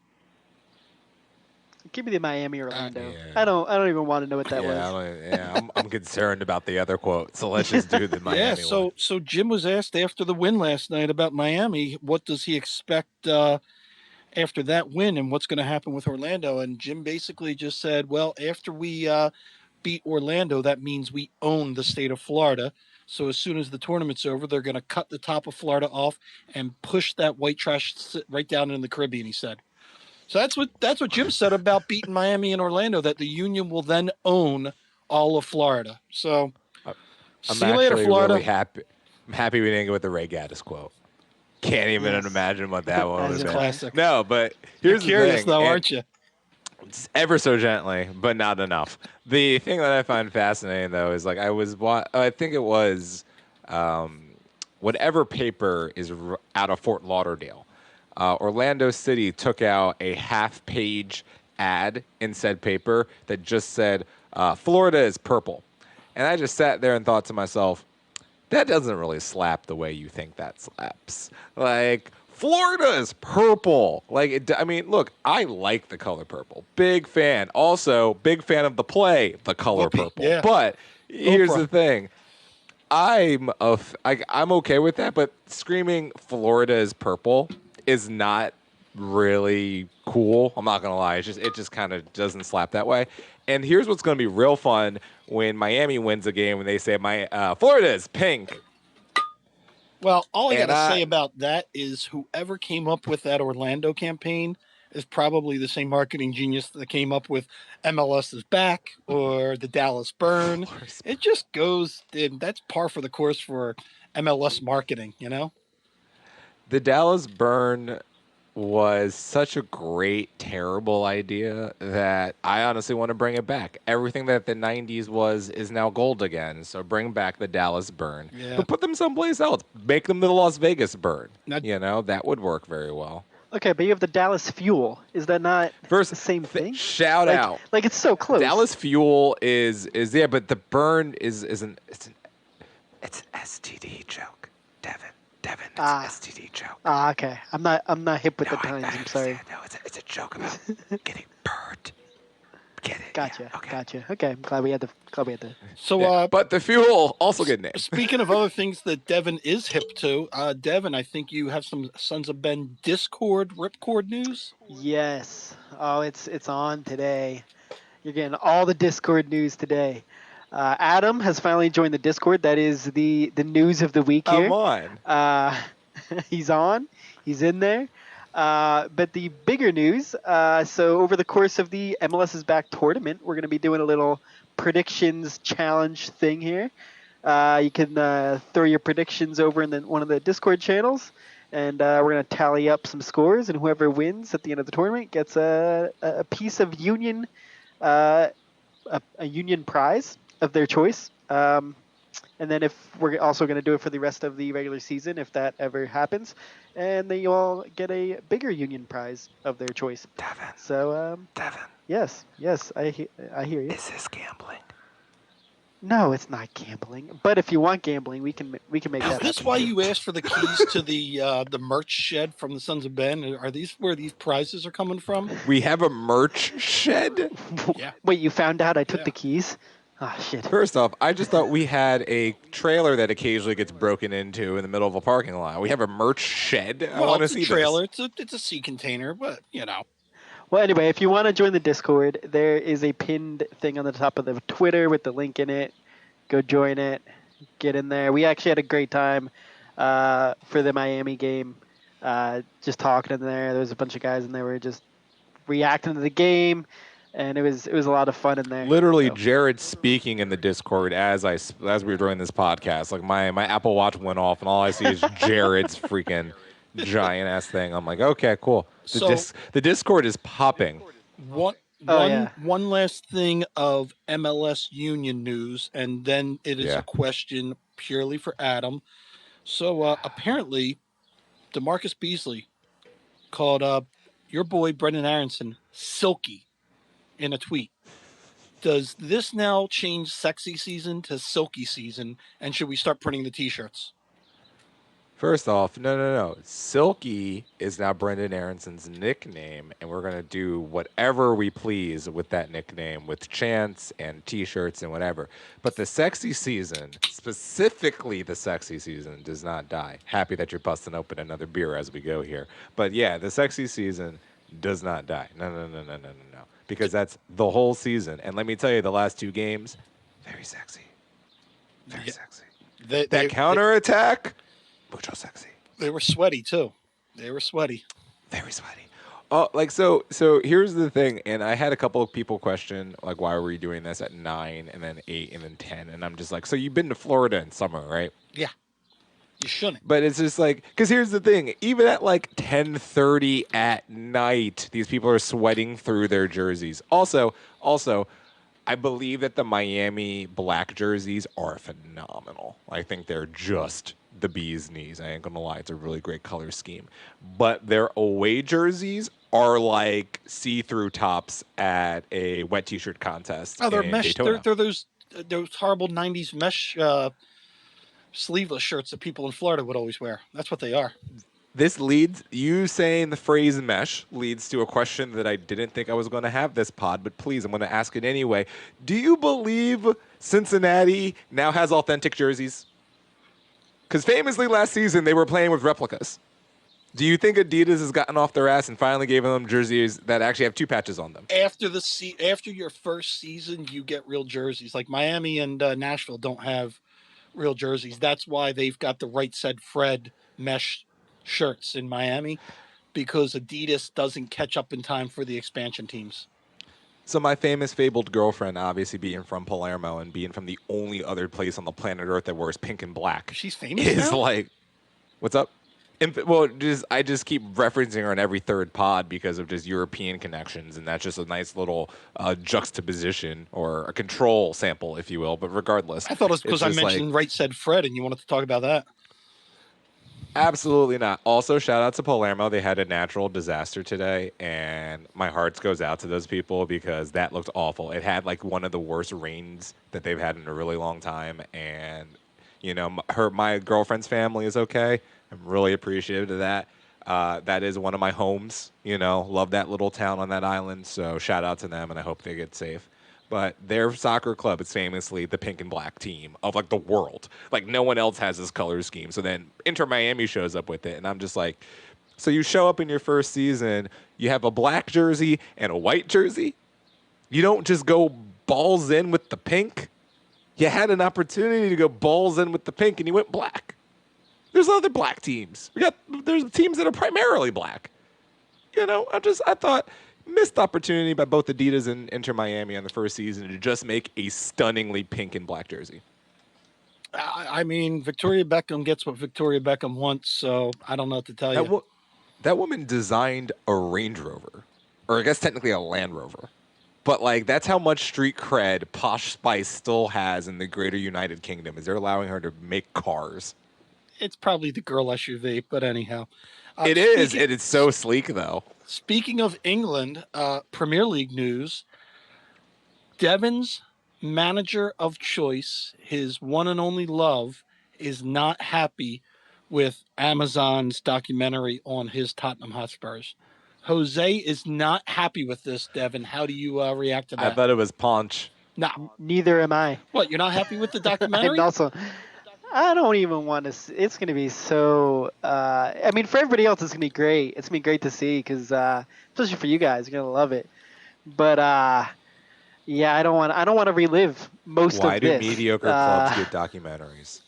[SPEAKER 4] Give me the Miami Orlando.
[SPEAKER 2] Yeah.
[SPEAKER 4] I don't even want to know what that was.
[SPEAKER 2] I'm concerned about the other quote. So let's just do the Miami
[SPEAKER 1] Yeah,
[SPEAKER 2] one.
[SPEAKER 1] so Jim was asked after the win last night about Miami, what does he expect after that win and what's going to happen with Orlando. And Jim basically just said, well, after we beat Orlando, that means we own the state of Florida. So as soon as the tournament's over, they're going to cut the top of Florida off and push that white trash right down in the Caribbean, he said. So that's what Jim said about beating Miami and Orlando, that the Union will then own all of Florida. So
[SPEAKER 2] I'm
[SPEAKER 1] see you later,
[SPEAKER 2] actually
[SPEAKER 1] Florida.
[SPEAKER 2] really happy. I'm happy we didn't go with the Ray Gaddis quote. Can't even
[SPEAKER 4] Yes.
[SPEAKER 2] imagine what that one
[SPEAKER 4] As
[SPEAKER 2] would
[SPEAKER 4] a
[SPEAKER 2] have been.
[SPEAKER 1] classic.
[SPEAKER 2] No, but
[SPEAKER 1] You're
[SPEAKER 2] here's the
[SPEAKER 1] curious
[SPEAKER 2] thing.
[SPEAKER 1] though,
[SPEAKER 2] and
[SPEAKER 1] aren't you?
[SPEAKER 2] it's ever so gently, but not enough. The thing that I find fascinating, though, is like I think it was whatever paper is out of Fort Lauderdale. Orlando City took out a half-page ad in said paper that just said, Florida is purple. And I just sat there and thought to myself, that doesn't really slap the way you think that slaps. Like, Florida is purple. Like, I mean, look, I like the color purple. Big fan. Also, big fan of the play, The Color
[SPEAKER 1] Whoopi,
[SPEAKER 2] Purple.
[SPEAKER 1] yeah.
[SPEAKER 2] But here's
[SPEAKER 1] Oprah.
[SPEAKER 2] the thing. I'm okay with that, but screaming Florida is purple is not really cool. I'm not gonna lie. It just kind of doesn't slap that way. And here's what's gonna be real fun when Miami wins a game when they say Florida is pink.
[SPEAKER 1] Well, all I got
[SPEAKER 2] And
[SPEAKER 1] to say about that is whoever came up with that Orlando campaign is probably the same marketing genius that came up with MLS is back or the Dallas Burn. It just goes, that's par for the course for MLS marketing, you know?
[SPEAKER 2] The Dallas Burn was such a great, terrible idea that I honestly want to bring it back. Everything that the 90s was is now gold again. So bring back the Dallas Burn.
[SPEAKER 1] Yeah.
[SPEAKER 2] But put them someplace else. Make them the Las Vegas Burn.
[SPEAKER 1] Now-
[SPEAKER 2] That would work very well.
[SPEAKER 4] Okay, but you have the Dallas Fuel. Is that not
[SPEAKER 2] First,
[SPEAKER 4] the same thing?
[SPEAKER 2] Shout out.
[SPEAKER 4] Like it's so close.
[SPEAKER 2] Dallas Fuel is yeah, but the Burn it's an STD joke, Devin. It's an STD joke.
[SPEAKER 4] Okay. I'm not hip with the times. I'm sorry.
[SPEAKER 2] No, it's a joke about getting burned. Get it?
[SPEAKER 4] Gotcha.
[SPEAKER 2] Yeah, okay.
[SPEAKER 4] Gotcha. Okay. I'm glad we had the.
[SPEAKER 1] So,
[SPEAKER 2] Yeah, but the fuel also good name.
[SPEAKER 1] speaking of other things that Devin is hip to, Devin, I think you have some Sons of Ben Discord Ripcord news.
[SPEAKER 4] Yes. Oh, it's on today. You're getting all the Discord news today. Adam has finally joined the Discord. That is the news of the week here.
[SPEAKER 2] Come on.
[SPEAKER 4] He's on. He's in there. But the bigger news, so over the course of the MLS is Back tournament, we're going to be doing a little predictions challenge thing here. You can throw your predictions over in one of the Discord channels, and we're going to tally up some scores, and whoever wins at the end of the tournament gets a piece of Union, a Union prize of their choice. And then if we're also going to do it for the rest of the regular season, if that ever happens, and then you all get a bigger Union prize of their choice.
[SPEAKER 2] Devin.
[SPEAKER 4] So,
[SPEAKER 2] Devin.
[SPEAKER 4] yes, I hear you.
[SPEAKER 2] Is this gambling?
[SPEAKER 4] No, it's not gambling. But if you want gambling, we can make that.
[SPEAKER 1] Is this
[SPEAKER 4] happen.
[SPEAKER 1] why you asked for the keys to the merch shed from the Sons of Ben? Are these where these prizes are coming from?
[SPEAKER 2] We have a merch shed?
[SPEAKER 1] Yeah.
[SPEAKER 4] Wait, you found out I took
[SPEAKER 1] Yeah.
[SPEAKER 4] the keys? Ah, shit.
[SPEAKER 2] First off, I just thought we had a trailer that occasionally gets broken into in the middle of a parking lot. We have a merch shed. I
[SPEAKER 1] Well,
[SPEAKER 2] want to
[SPEAKER 1] it's
[SPEAKER 2] see
[SPEAKER 1] a trailer.
[SPEAKER 2] this.
[SPEAKER 1] It's a sea container, but you know.
[SPEAKER 4] Well, anyway, if you want to join the Discord, there is a pinned thing on the top of the Twitter with the link in it. Go join it. Get in there. We actually had a great time for the Miami game. Just talking in there. There was a bunch of guys in there who were just reacting to the game, and it was a lot of fun in there.
[SPEAKER 2] Literally,
[SPEAKER 4] So,
[SPEAKER 2] Jared speaking in the Discord as we were doing this podcast. Like my Apple Watch went off, and all I see is Jared's freaking giant ass thing. I'm like, okay, cool. The Discord is popping.
[SPEAKER 1] One last thing of MLS Union news, and then it is a question purely for Adam. So apparently, DeMarcus Beasley called your boy Brendan Aronson silky in a tweet. Does this now change sexy season to silky season, and should we start printing the T-shirts?
[SPEAKER 2] First off, no. Silky is now Brendan Aronson's nickname, and we're going to do whatever we please with that nickname, with chants and T-shirts and whatever. But the sexy season, specifically the sexy season, does not die. Happy that you're busting open another beer as we go here. But yeah, the sexy season does not die. No. Because that's the whole season. And let me tell you, the last 2 games, very sexy. Very sexy. That counterattack, mucho sexy.
[SPEAKER 1] They were sweaty too. They were sweaty.
[SPEAKER 2] Very sweaty. Oh, like so here's the thing, and I had a couple of people question like why were you doing this at 9 and then 8 and then 10, and I'm just like, so you've been to Florida in summer, right?
[SPEAKER 1] Yeah. You shouldn't.
[SPEAKER 2] But it's just like, because here's the thing, even at like 10:30 at night, these people are sweating through their jerseys. Also, I believe that the Miami black jerseys are phenomenal. I think they're just the bee's knees. I ain't gonna lie, it's a really great color scheme. But their away jerseys are like see-through tops at a wet t-shirt contest.
[SPEAKER 1] Oh, they're
[SPEAKER 2] in
[SPEAKER 1] mesh.
[SPEAKER 2] Daytona.
[SPEAKER 1] They're those horrible '90s mesh sleeveless shirts that people in Florida would always wear. That's what they are.
[SPEAKER 2] This leads, you saying the phrase mesh leads to a question that I didn't think I was going to have this pod, but please, I'm going to ask it anyway. Do you believe Cincinnati now has authentic jerseys? Because famously last season, they were playing with replicas. Do you think Adidas has gotten off their ass and finally gave them jerseys that actually have 2 patches on them?
[SPEAKER 1] After your first season, you get real jerseys. Like Miami and Nashville don't have real jerseys. That's why they've got the Right Said Fred mesh shirts in Miami, because Adidas doesn't catch up in time for the expansion teams.
[SPEAKER 2] So my famous fabled girlfriend, obviously being from Palermo and being from the only other place on the planet Earth that wears pink and black,
[SPEAKER 1] She's famous
[SPEAKER 2] is
[SPEAKER 1] now?
[SPEAKER 2] like, what's up? Well, I just keep referencing her in every third pod because of just European connections, and that's just a nice little juxtaposition or a control sample, if you will. But regardless,
[SPEAKER 1] I thought it was because I mentioned Right Said Fred and you wanted to talk about that.
[SPEAKER 2] Absolutely not. Also, shout out to Palermo. They had a natural disaster today, and my heart goes out to those people because that looked awful. It had like one of the worst rains that they've had in a really long time, and you know, my girlfriend's family is okay. I'm really appreciative of that. That is one of my homes. You know, love that little town on that island. So shout out to them, and I hope they get safe. But their soccer club is famously the pink and black team of like the world. Like no one else has this color scheme. So then Inter Miami shows up with it, and I'm just like, so you show up in your first season, you have a black jersey and a white jersey. You don't just go balls in with the pink. You had an opportunity to go balls in with the pink, and you went black. There's other black teams. There's teams that are primarily black. You know, I thought missed opportunity by both Adidas and Inter Miami on the first season to just make a stunningly pink and black jersey.
[SPEAKER 1] I mean, Victoria Beckham gets what Victoria Beckham wants, so I don't know what to tell you.
[SPEAKER 2] That woman designed a Range Rover, or I guess technically a Land Rover. But like that's how much street cred Posh Spice still has in the greater United Kingdom, is they're allowing her to make cars.
[SPEAKER 1] It's probably the girl SUV, but anyhow.
[SPEAKER 2] It is. It is so sleek, though.
[SPEAKER 1] Speaking of England, Premier League news, Devon's manager of choice, his one and only love, is not happy with Amazon's documentary on his Tottenham Hotspurs. Jose is not happy with this, Devon. How do you react to that?
[SPEAKER 2] I thought it was Paunch.
[SPEAKER 1] No.
[SPEAKER 4] Neither am I.
[SPEAKER 1] What, you're not happy with the documentary?
[SPEAKER 4] And also, I don't even want to. It's going to be so. I mean, for everybody else, it's going to be great. It's going to be great to see because, especially for you guys, you're going to love it. But yeah, I don't want to relive most
[SPEAKER 2] Why
[SPEAKER 4] of this.
[SPEAKER 2] Why do mediocre clubs get documentaries?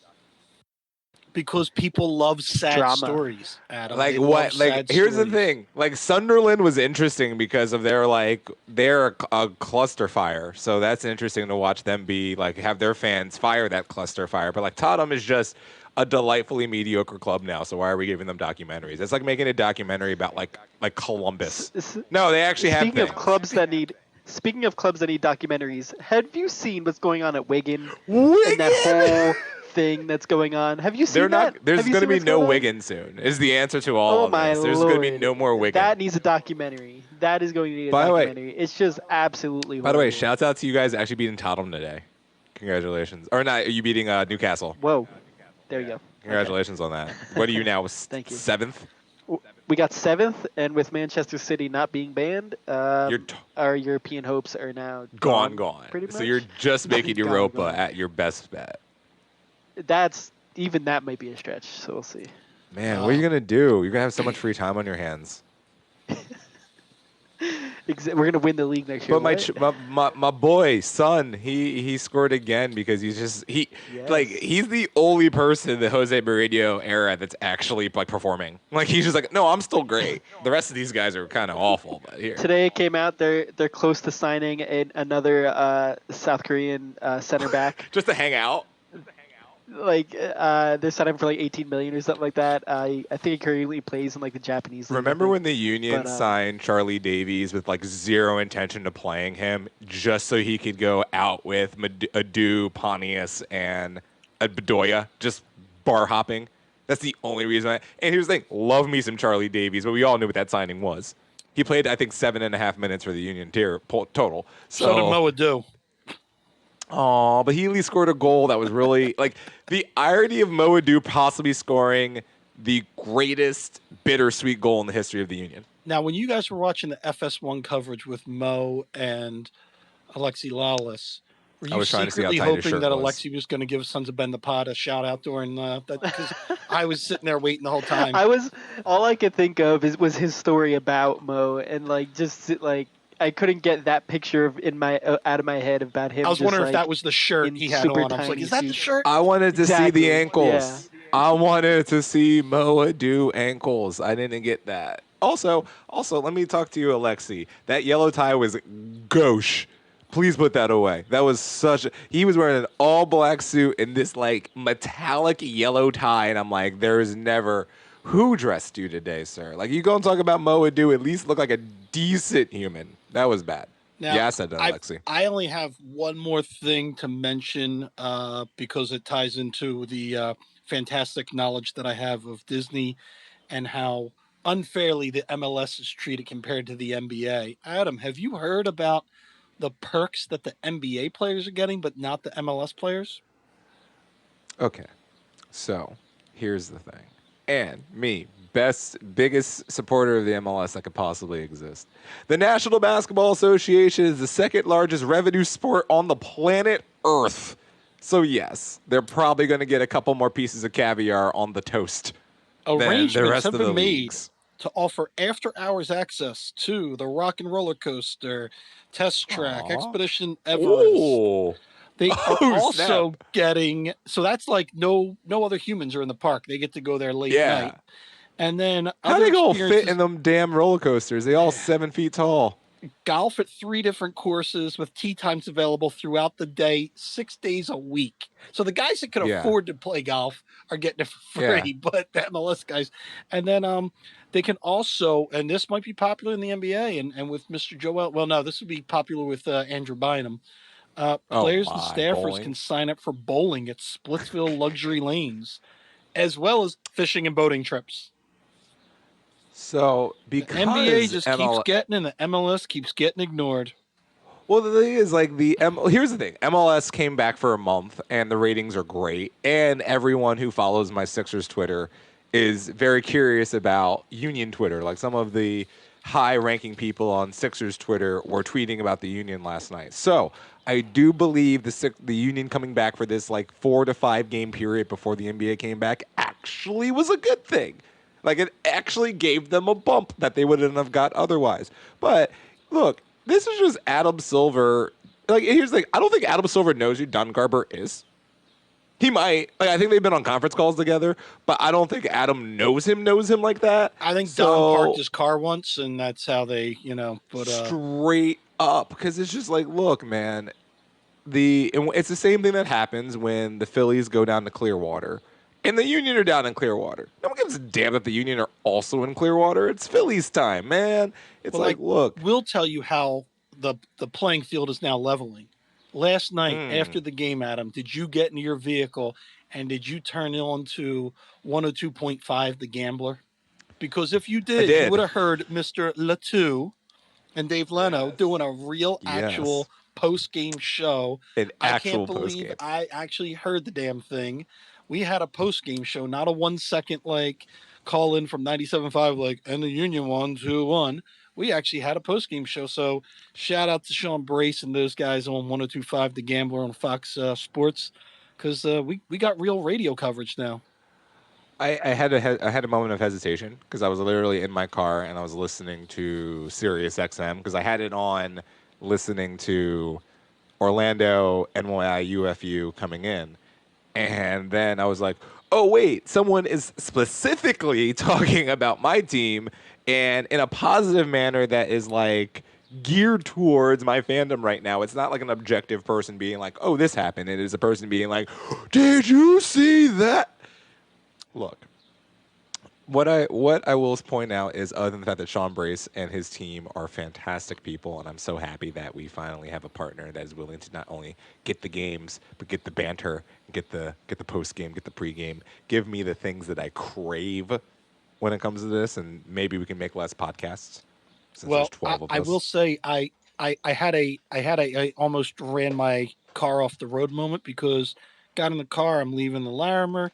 [SPEAKER 1] Because people love sad
[SPEAKER 4] Drama.
[SPEAKER 1] Stories, Adam.
[SPEAKER 2] Like what? Like here's the thing. Like Sunderland was interesting because of they're a cluster fire. So that's interesting to watch them be like have their fans fire that cluster fire. But like Tottenham is just a delightfully mediocre club now. So why are we giving them documentaries? It's like making a documentary about like Columbus. No, they actually have.
[SPEAKER 4] Speaking of clubs that need documentaries, have you seen what's going on at Wigan? And that whole thing that's going on. Have you seen that?
[SPEAKER 2] There's going to be no Wigan soon. Is the answer to all of this. There's going to be no more Wigan.
[SPEAKER 4] That needs a documentary. That is going to need a documentary. It's just absolutely horrible.
[SPEAKER 2] By the way, shouts out to you guys actually beating Tottenham today. Congratulations. Or not, you beating Newcastle.
[SPEAKER 4] Whoa. There you go.
[SPEAKER 2] Congratulations on that. What are you now?
[SPEAKER 4] Thank you.
[SPEAKER 2] 7th?
[SPEAKER 4] We got 7th, and with Manchester City not being banned, our European hopes are now
[SPEAKER 2] gone.
[SPEAKER 4] Pretty much.
[SPEAKER 2] So you're just making Europa
[SPEAKER 4] gone.
[SPEAKER 2] at your best bet.
[SPEAKER 4] That might be a stretch. So we'll see.
[SPEAKER 2] Man, what are you gonna do? You're gonna have so much free time on your hands.
[SPEAKER 4] We're gonna win the league next year.
[SPEAKER 2] But my boy, son, he scored again because he's the only person in the Jose Mourinho era that's actually like performing. Like he's just like, no, I'm still great. The rest of these guys are kind of awful. But here
[SPEAKER 4] today it came out they're close to signing another South Korean center back.
[SPEAKER 2] just to hang out.
[SPEAKER 4] Like they're signing for like 18 million or something like that. I think he currently plays in like the Japanese league.
[SPEAKER 2] Remember when the Union signed Charlie Davies with like zero intention of playing him just so he could go out with Adu, Pontius, and Bedoya, just bar hopping? That's the only reason. And here's the thing, love me some Charlie Davies, but we all knew what that signing was. He played, I think, 7.5 minutes for the Union total.
[SPEAKER 1] So did Mo Adu.
[SPEAKER 2] Oh, but he at least scored a goal that was really like the irony of Mo Adu possibly scoring the greatest bittersweet goal in the history of the Union.
[SPEAKER 1] Now, when you guys were watching the FS1 coverage with Mo and Alexi Lawless, were you secretly hoping that Alexi was going to give Sons of Ben the Pod a shout out during that? Because I was sitting there waiting the whole time.
[SPEAKER 4] All I could think of was his story about Mo, and I couldn't get that picture out of my head about him.
[SPEAKER 1] I was wondering if that was the shirt he had on. I was like, is that the shirt?
[SPEAKER 2] I wanted to see the ankles.
[SPEAKER 4] Yeah.
[SPEAKER 2] I wanted to see Mo Adu ankles. I didn't get that. Also, let me talk to you, Alexi. That yellow tie was gauche. Please put that away. That was he was wearing an all black suit and this like metallic yellow tie, and I'm like, there is never. Who dressed you today, sir? Like, you go and talk about Mo Adu, at least look like a decent human. That was bad.
[SPEAKER 1] Now,
[SPEAKER 2] yeah, I said that, Alexi.
[SPEAKER 1] I only have one more thing to mention because it ties into the fantastic knowledge that I have of Disney and how unfairly the MLS is treated compared to the NBA. Adam, have you heard about the perks that the NBA players are getting, but not the MLS players?
[SPEAKER 2] Okay, so here's the thing. And me, biggest supporter of the MLS that could possibly exist. The National Basketball Association is the second largest revenue sport on the planet Earth. So yes, they're probably going to get a couple more pieces of caviar on the toast.
[SPEAKER 1] Arrangements have been made to offer after-hours access to the Rock and Roller Coaster, Test Track, Expedition Everest.
[SPEAKER 2] Ooh.
[SPEAKER 1] They are also getting, so that's like no other humans are in the park. They get to go there late night. And then
[SPEAKER 2] how do they all fit in them damn roller coasters? They all 7 feet tall.
[SPEAKER 1] Golf at 3 different courses with tee times available throughout the day, 6 days a week. So the guys that can afford to play golf are getting it for free, but the MLS guys. And then they can also, and this might be popular in the NBA and with Mr. Joel. Well, no, this would be popular with Andrew Bynum. Players and staffers can sign up for bowling at Splitsville luxury lanes, as well as fishing and boating trips.
[SPEAKER 2] So because
[SPEAKER 1] the NBA just keeps getting and the MLS keeps getting ignored.
[SPEAKER 2] Well, the thing is, like, here's the thing. MLS came back for a month, and the ratings are great. And everyone who follows my Sixers Twitter is very curious about Union Twitter. Like, some of the high-ranking people on Sixers Twitter were tweeting about the Union last night. So I do believe the Union coming back for this, like, 4 to 5 game period before the NBA came back actually was a good thing. Like, it actually gave them a bump that they wouldn't have got otherwise. But, look, this is just Adam Silver. Like, here's the thing. I don't think Adam Silver knows who Don Garber is. He might. Like, I think they've been on conference calls together, but I don't think Adam knows him like that.
[SPEAKER 1] I think Don parked his car once, and that's how they, put
[SPEAKER 2] straight up. Because it's just like, look, man, it's the same thing that happens when the Phillies go down to Clearwater. And the Union are down in Clearwater. No one gives a damn that the Union are also in Clearwater. It's Phillies time, man. It's look.
[SPEAKER 1] We'll tell you how the playing field is now leveling. Last night, after the game, Adam, did you get in your vehicle and did you turn on to 102.5 The Gambler? Because if you did, you would have heard Mr. Latu and Dave Leno doing a real, actual post-game show.
[SPEAKER 2] I
[SPEAKER 1] can't believe I actually heard the damn thing. we had a post game show, not a 1 second like call in from 97.5 like and the Union won 2-1. We actually had a post game show. So shout out to Sean Brace and those guys on 102.5 The Gambler on Fox Sports, because we got real radio coverage now.
[SPEAKER 2] I had a moment of hesitation because I was literally in my car and I was listening to Sirius XM because I had it on listening to Orlando NYI UFU coming in, and then I was like, oh wait, someone is specifically talking about my team and in a positive manner that is like geared towards my fandom right now. It's not like an objective person being like, oh, this happened. It is a person being like, did you see that? Look, what I will point out is, other than the fact that Sean Brace and his team are fantastic people, and I'm so happy that we finally have a partner that is willing to not only get the games, but get the banter, get the post game, get the pregame, give me the things that I crave when it comes to this, and maybe we can make less podcasts since
[SPEAKER 1] Well,
[SPEAKER 2] there's 12 of us.
[SPEAKER 1] I will say I almost ran my car off the road moment, because got in the car, I'm leaving the Larimer,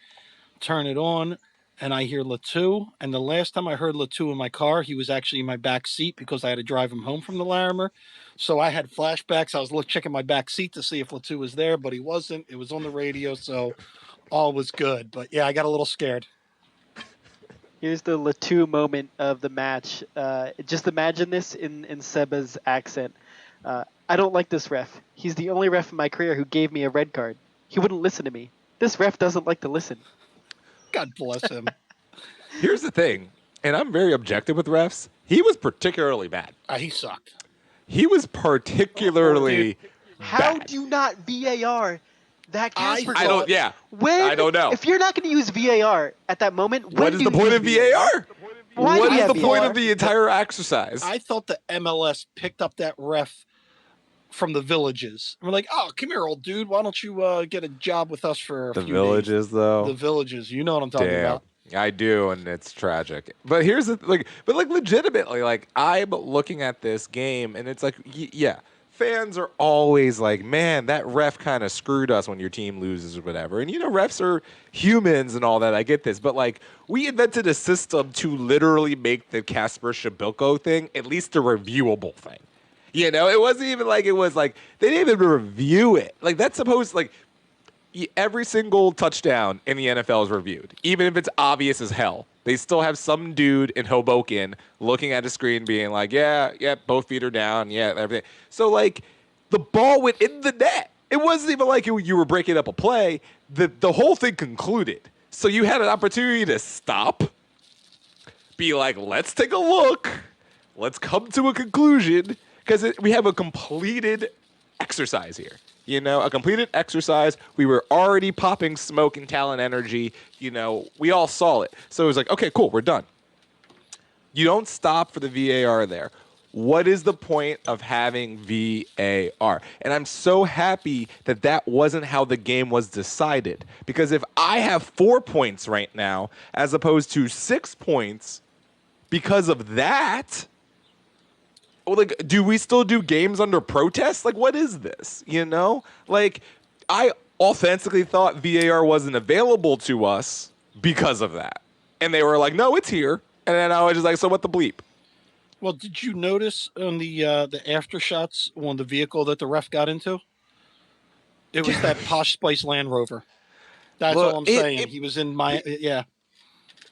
[SPEAKER 1] turn it on, and I hear Latu. And the last time I heard Latu in my car, he was actually in my back seat because I had to drive him home from the Larimer. So I had flashbacks. I was checking my back seat to see if Latu was there, but he wasn't. It was on the radio, so all was good. But yeah, I got a little scared.
[SPEAKER 4] Here's the Latu moment of the match. Just imagine this in Seba's accent. I don't like this ref. He's the only ref in my career who gave me a red card. He wouldn't listen to me. This ref doesn't like to listen.
[SPEAKER 1] God bless him.
[SPEAKER 2] Here's the thing, and I'm very objective with refs. He was particularly bad.
[SPEAKER 1] He sucked.
[SPEAKER 2] He was particularly
[SPEAKER 4] How
[SPEAKER 2] bad.
[SPEAKER 4] do you not VAR that Casper
[SPEAKER 2] I
[SPEAKER 4] call?
[SPEAKER 2] don't. Yeah.
[SPEAKER 4] When,
[SPEAKER 2] I don't know.
[SPEAKER 4] If you're not going to use VAR at that moment, when
[SPEAKER 2] What is
[SPEAKER 4] do
[SPEAKER 2] the
[SPEAKER 4] you
[SPEAKER 2] point
[SPEAKER 4] use
[SPEAKER 2] of VAR?
[SPEAKER 4] Why
[SPEAKER 2] What
[SPEAKER 4] do you
[SPEAKER 2] is
[SPEAKER 4] have
[SPEAKER 2] the point
[SPEAKER 4] VAR?
[SPEAKER 2] of the entire exercise?
[SPEAKER 1] I thought the MLS picked up that ref from the Villages. And we're like, oh, come here, old dude. Why don't you get a job with us for a
[SPEAKER 2] The
[SPEAKER 1] few
[SPEAKER 2] Villages,
[SPEAKER 1] days?
[SPEAKER 2] though.
[SPEAKER 1] The Villages. You know what I'm talking
[SPEAKER 2] Damn.
[SPEAKER 1] about.
[SPEAKER 2] I do, and it's tragic. But here's the legitimately, like, I'm looking at this game, and it's like, yeah, fans are always like, man, that ref kind of screwed us when your team loses or whatever. And refs are humans and all that. I get this, but like, we invented a system to literally make the Kasper Shabilko thing at least a reviewable thing. It wasn't even like it was like they didn't even review it. Like, that's supposed like. Every single touchdown in the NFL is reviewed, even if it's obvious as hell. They still have some dude in Hoboken looking at a screen being like, yeah, both feet are down, yeah, everything. So, like, the ball went in the net. It wasn't even like you were breaking up a play. The whole thing concluded. So you had an opportunity to stop, be like, let's take a look, let's come to a conclusion, because we have a completed exercise here. A completed exercise. We were already popping smoke and talent energy. We all saw it. So it was like, okay, cool, we're done. You don't stop for the VAR there. What is the point of having VAR? And I'm so happy that that wasn't how the game was decided. Because if I have 4 points right now, as opposed to 6 points, because of that... Like, do we still do games under protest? Like, what is this? Like, I authentically thought VAR wasn't available to us because of that. And they were like, no, it's here. And then I was just like, so what the bleep?
[SPEAKER 1] Well, did you notice on the after shots on the vehicle that the ref got into? It was that Posh Spice Land Rover. That's all I'm saying. He was in my, yeah.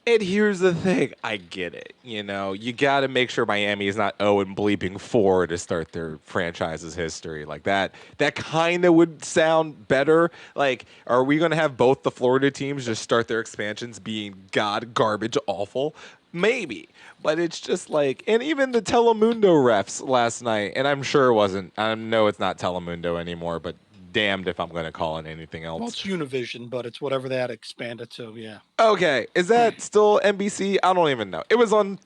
[SPEAKER 2] And here's the thing. I get it. You got to make sure Miami is not 0-4 to start their franchise's history. Like that kind of would sound better. Like, are we going to have both the Florida teams just start their expansions being garbage awful? Maybe. But it's just like, and even the Telemundo refs last night, and I'm sure it wasn't, I know it's not Telemundo anymore, but damned if I'm going to call it anything else.
[SPEAKER 1] Well, it's Univision, but it's whatever that expanded to, yeah.
[SPEAKER 2] Okay, is that still NBC? I don't even know. It was on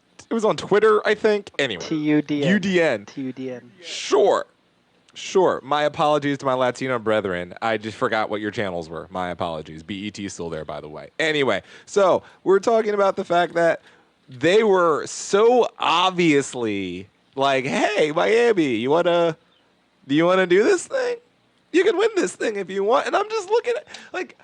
[SPEAKER 2] Twitter, I think. Anyway.
[SPEAKER 4] TUDN.
[SPEAKER 2] Sure. My apologies to my Latino brethren. I just forgot what your channels were. My apologies. BET is still there, by the way. Anyway, so we're talking about the fact that they were so obviously like, hey, Miami, do you want to do this thing? You can win this thing if you want. And I'm just looking at, like,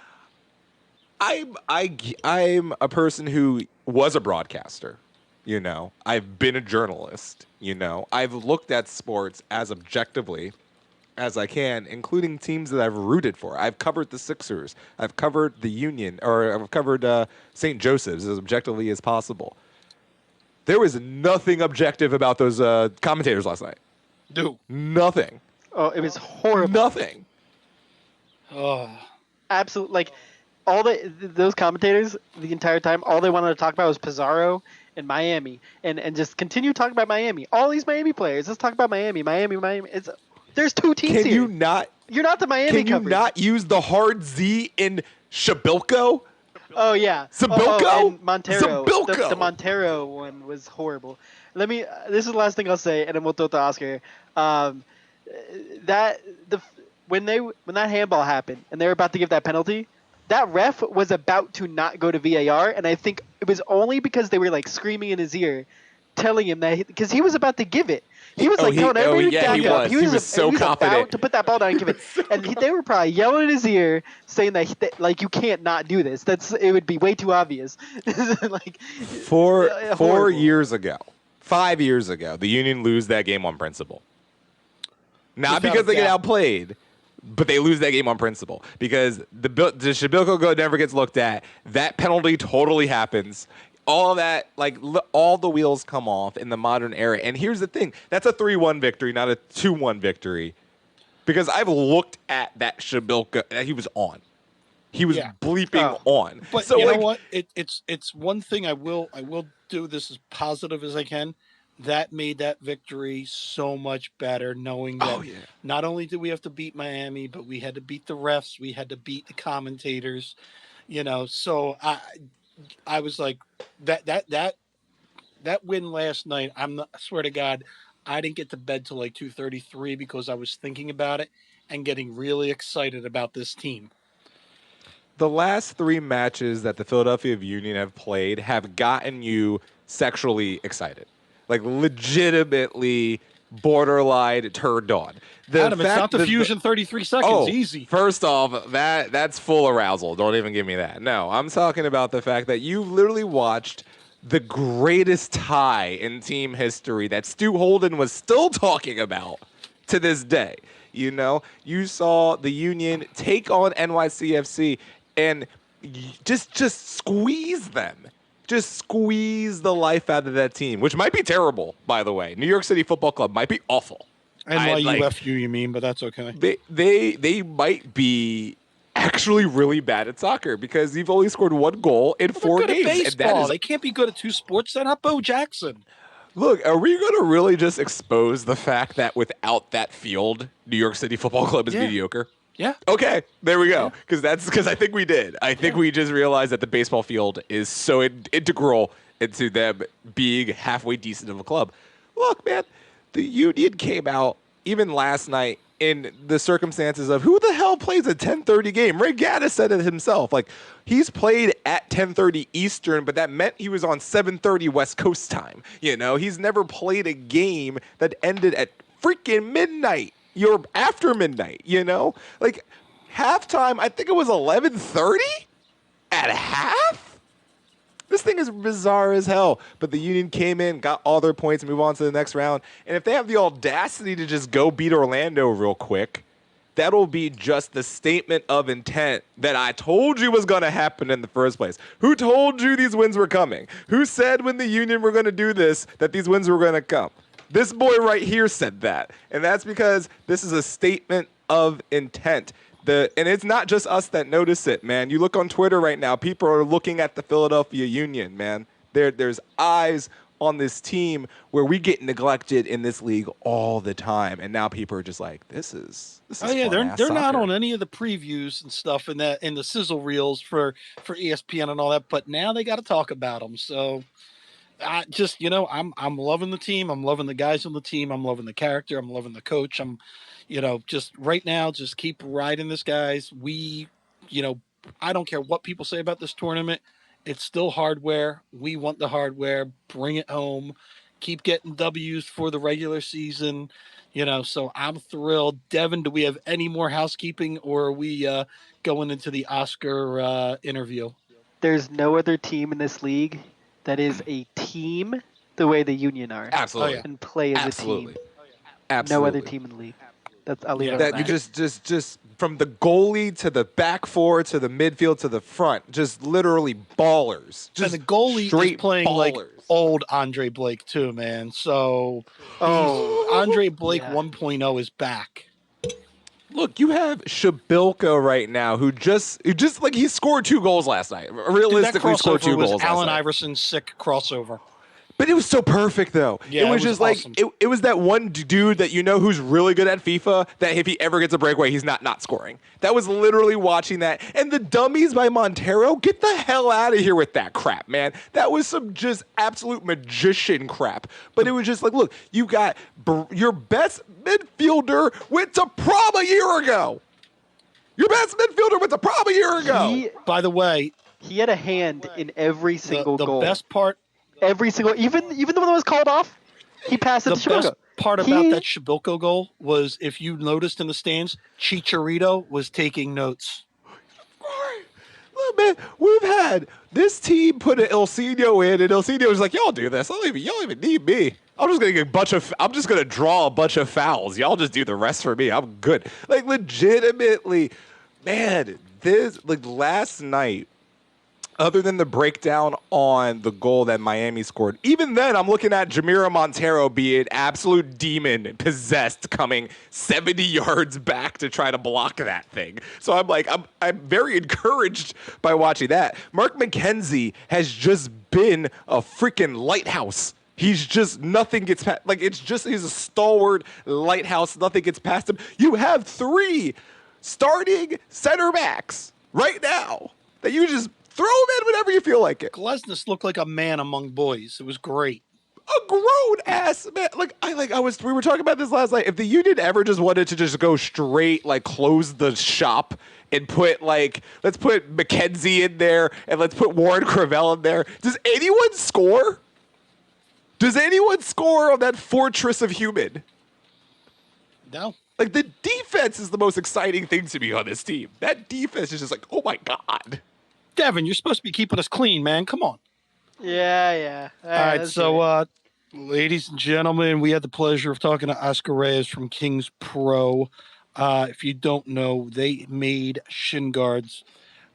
[SPEAKER 2] I'm a person who was a broadcaster. You know, I've been a journalist. You know, I've looked at sports as objectively as I can, including teams that I've rooted for. I've covered the Sixers. I've covered the Union, or I've covered St. Joseph's as objectively as possible. There was nothing objective about those commentators last night.
[SPEAKER 1] Do.
[SPEAKER 2] Nothing.
[SPEAKER 4] Oh, it was horrible.
[SPEAKER 2] Nothing.
[SPEAKER 1] Oh,
[SPEAKER 4] Absolute, like all those commentators the entire time, all they wanted to talk about was Pizarro and Miami, and just continue talking about Miami. All these Miami players, let's talk about Miami. There's two teams
[SPEAKER 2] Can
[SPEAKER 4] here.
[SPEAKER 2] you not?
[SPEAKER 4] You're not the Miami
[SPEAKER 2] Can you
[SPEAKER 4] coverage.
[SPEAKER 2] not use the hard Z in Shabilko?
[SPEAKER 4] Oh yeah,
[SPEAKER 2] Zabilko?
[SPEAKER 4] and Montero.
[SPEAKER 2] Zabilko.
[SPEAKER 4] The Montero one was horrible. Let me. This is the last thing I'll say, and then we'll throw it to Oscar. When that handball happened and they were about to give that penalty, that ref was about to not go to VAR, and I think it was only because they were like screaming in his ear, telling him that because he was about to give it. He was telling everybody to back up.
[SPEAKER 2] He was so confident.
[SPEAKER 4] About to put that ball down and give it, and they were probably yelling in his ear, saying that like you can't not do this. It would be way too obvious. Like
[SPEAKER 2] 4 years ago, 5 years ago, the Union lose that game on principle. Not because they get outplayed, but they lose that game on principle because the Shabilko goal never gets looked at. That penalty totally happens. All that, like, all the wheels come off in the modern era. And here's the thing. That's a 3-1 victory, not a 2-1 victory. Because I've looked at that Shabilko that he was on. He was bleeping on.
[SPEAKER 1] But
[SPEAKER 2] so,
[SPEAKER 1] you know what? It's one thing I will do this as positive as I can. That made that victory so much better, knowing that not only did we have to beat Miami, but we had to beat the refs, we had to beat the commentators, you know. So I was like, that win last night. I swear to God, I didn't get to bed till like 2:33 because I was thinking about it and getting really excited about this team.
[SPEAKER 2] The last 3 matches that the Philadelphia Union have played have gotten you sexually excited. Like, legitimately borderline turned on.
[SPEAKER 1] Adam, it's not the Fusion 33 seconds. Easy.
[SPEAKER 2] First off, that's full arousal. Don't even give me that. No, I'm talking about the fact that you literally watched the greatest tie in team history that Stu Holden was still talking about to this day. You know, you saw the Union take on NYCFC and just squeeze them. Just squeeze the life out of that team, which might be terrible, by the way. New York City Football Club might be awful.
[SPEAKER 1] NYUFU, you mean, but that's okay.
[SPEAKER 2] They might be actually really bad at soccer because you've only scored 1 goal in 4 games.
[SPEAKER 1] Baseball. They can't be good at 2 sports. They're not Bo Jackson.
[SPEAKER 2] Look, are we going to really just expose the fact that without that field, New York City Football Club is mediocre?
[SPEAKER 1] Yeah.
[SPEAKER 2] Okay, there we go. Because I think we did. I think we just realized that the baseball field is so integral into them being halfway decent of a club. Look, man, the Union came out even last night in the circumstances of who the hell plays a 10:30 game. Ray Gaddis said it himself. Like, he's played at 10:30 Eastern, but that meant he was on 7:30 West Coast time. You know, he's never played a game that ended at freaking midnight. You're after midnight, you know? Like, halftime, I think it was 11:30 at half? This thing is bizarre as hell. But the Union came in, got all their points, move on to the next round. And if they have the audacity to just go beat Orlando real quick, that'll be just the statement of intent that I told you was going to happen in the first place. Who told you these wins were coming? Who said when the Union were going to do this that these wins were going to come? This boy right here said that. And that's because this is a statement of intent. And it's not just us that notice it, man. You look on Twitter right now, people are looking at the Philadelphia Union, man. There's eyes on this team where we get neglected in this league all the time. And now people are just like, this is
[SPEAKER 1] they're not on any of the previews and stuff in the sizzle reels for ESPN and all that, but now they got to talk about them. So I'm loving the team. I'm loving the guys on the team. I'm loving the character. I'm loving the coach. I'm, just right now, just keep riding this, guys. I don't care what people say about this tournament. It's still hardware. We want the hardware. Bring it home. keep getting W's for the regular season. So I'm thrilled. Devin, do we have any more housekeeping, or are we going into the Oscar interview?
[SPEAKER 4] There's no other team in this league that is a team the way the Union are
[SPEAKER 2] Absolutely.
[SPEAKER 1] Oh, yeah.
[SPEAKER 4] and play as
[SPEAKER 2] Absolutely.
[SPEAKER 4] a team.
[SPEAKER 2] Absolutely.
[SPEAKER 4] No other team in the league. I'll leave
[SPEAKER 1] Yeah.
[SPEAKER 4] it at
[SPEAKER 2] That you
[SPEAKER 4] that.
[SPEAKER 2] just from the goalie to the back four to the midfield to the front, just literally ballers. Just
[SPEAKER 1] And the goalie
[SPEAKER 2] straight
[SPEAKER 1] is playing like
[SPEAKER 2] ballers.
[SPEAKER 1] old Andre Blake too, man. So
[SPEAKER 4] Oh,
[SPEAKER 1] Andre Blake
[SPEAKER 4] yeah.
[SPEAKER 1] 1.0 is back.
[SPEAKER 2] Look, you have Shabilko right now, who just like he scored 2 goals last night.
[SPEAKER 1] Dude, that
[SPEAKER 2] Realistically, scored
[SPEAKER 1] crossover
[SPEAKER 2] 2
[SPEAKER 1] was
[SPEAKER 2] goals
[SPEAKER 1] Allen
[SPEAKER 2] last night.
[SPEAKER 1] Iverson's sick crossover.
[SPEAKER 2] But it was so perfect, though.
[SPEAKER 1] Yeah,
[SPEAKER 2] it was
[SPEAKER 1] it was
[SPEAKER 2] just like
[SPEAKER 1] awesome.
[SPEAKER 2] it was that one dude that who's really good at FIFA. That if he ever gets a breakaway, he's not scoring. That was literally watching that. And the dummies by Montero, get the hell out of here with that crap, man. That was some just absolute magician crap. But it was just like, look, you got your best midfielder went to prom a year ago. Your best midfielder went to prom a year ago.
[SPEAKER 1] By the way,
[SPEAKER 4] He had a hand in every single
[SPEAKER 1] the
[SPEAKER 4] goal.
[SPEAKER 1] best part,
[SPEAKER 4] Every single, even the one that was called off, he passed it
[SPEAKER 1] the
[SPEAKER 4] to
[SPEAKER 1] best
[SPEAKER 4] Shabilko.
[SPEAKER 1] part about that Shabilko goal was, if you noticed in the stands, Chicharito was taking notes.
[SPEAKER 2] Look, man, we've had this team put an Ilsinho in, and Ilsinho was like, "Y'all do this. Y'all don't even need me. I'm just gonna draw a bunch of fouls. Y'all just do the rest for me. I'm good." Like legitimately, man. This like last night. Other than the breakdown on the goal that Miami scored, even then I'm looking at Jamiro Montero be an absolute demon possessed coming 70 yards back to try to block that thing. So I'm very encouraged by watching that. Mark McKenzie has just been a freaking lighthouse. He's just nothing gets past. He's a stalwart lighthouse. Nothing gets past him. You have 3 starting center backs right now that you just throw him in whenever you feel like it.
[SPEAKER 1] Glesnes looked like a man among boys. It was great.
[SPEAKER 2] A grown ass man. We were talking about this last night. If the Union ever just wanted to just go straight, close the shop and let's put McKenzie in there and let's put Warren Cravell in there. Does anyone score? Does anyone score on that fortress of human?
[SPEAKER 1] No.
[SPEAKER 2] The defense is the most exciting thing to me on this team. That defense is just like, oh my God.
[SPEAKER 1] Devin, you're supposed to be keeping us clean, man. Come on.
[SPEAKER 4] Yeah.
[SPEAKER 1] All right, so ladies and gentlemen, we had the pleasure of talking to Oscar Reyes from Kings Pro. If you don't know, they made shin guards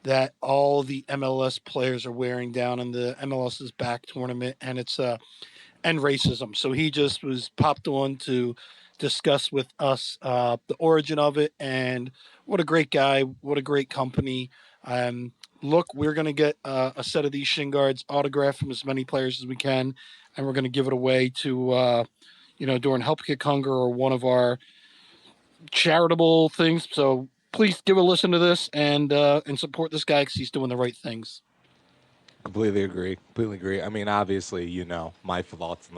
[SPEAKER 1] that all the MLS players are wearing down in the MLS's back tournament, and it's end racism. So he just was popped on to discuss with us the origin of it, and what a great guy, what a great company. Look, we're going to get a set of these shin guards autographed from as many players as we can, and we're going to give it away to, during Help Kick Hunger or one of our charitable things. So please give a listen to this and support this guy because he's doing the right things.
[SPEAKER 2] Completely agree. I mean, obviously, my thoughts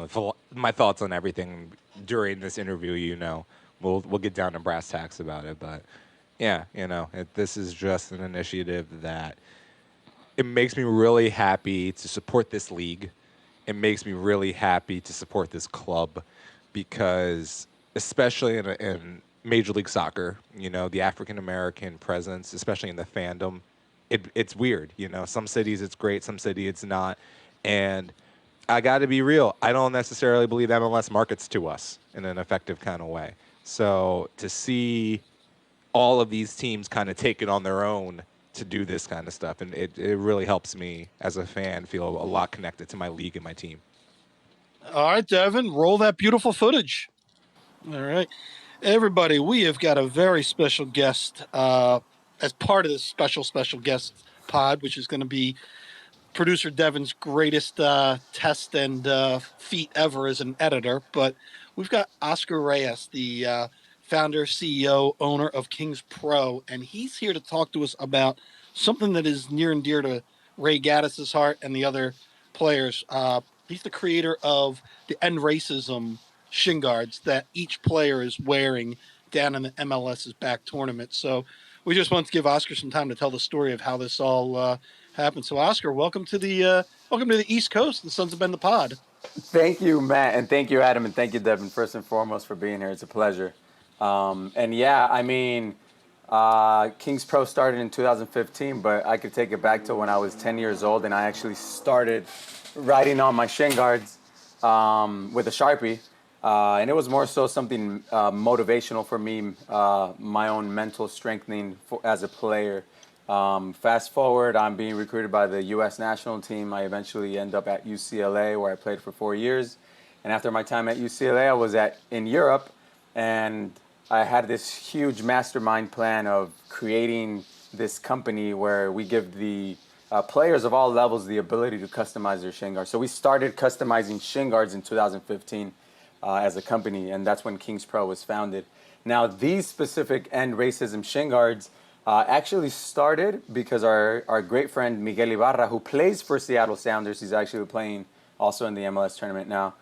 [SPEAKER 2] on everything during this interview. We'll get down to brass tacks about it, but yeah, this is just an initiative that it makes me really happy to support this league. It makes me really happy to support this club because, especially in Major League Soccer, the African American presence, especially in the fandom, it's weird. Some cities it's great, some cities it's not. And I got to be real. I don't necessarily believe MLS markets to us in an effective kind of way. So to see all of these teams kind of take it on their own to do this kind of stuff, and it really helps me as a fan feel a lot connected to my league and my team.
[SPEAKER 1] All right, Devin, roll that beautiful footage. All right. Everybody, we have got a very special guest as part of this special guest pod, which is going to be producer Devin's greatest test and feat ever as an editor. But we've got Oscar Reyes, the founder, CEO, owner of Kings Pro, and he's here to talk to us about something that is near and dear to Ray Gaddis' heart and the other players. He's the creator of the End Racism shin guards that each player is wearing down in the MLS's back tournament. So we just want to give Oscar some time to tell the story of how this all happened. So Oscar, welcome to the East Coast and Sons of Ben the Pod.
[SPEAKER 5] Thank you, Matt, and thank you, Adam, and thank you, Devin, first and foremost, for being here. It's a pleasure. And yeah, I mean, Kings Pro started in 2015, but I could take it back to when I was 10 years old and I actually started writing on my shin guards with a Sharpie. And it was more so something motivational for me, my own mental strengthening as a player. Fast forward, I'm being recruited by the U.S. national team. I eventually end up at UCLA, where I played for 4 years. And after my time at UCLA, I was in Europe, and I had this huge mastermind plan of creating this company where we give the players of all levels the ability to customize their shin guards. So we started customizing shin guards in 2015 as a company, and that's when Kings Pro was founded. Now, these specific end racism shin guards actually started because our great friend Miguel Ibarra, who plays for Seattle Sounders, he's actually playing also in the MLS tournament now.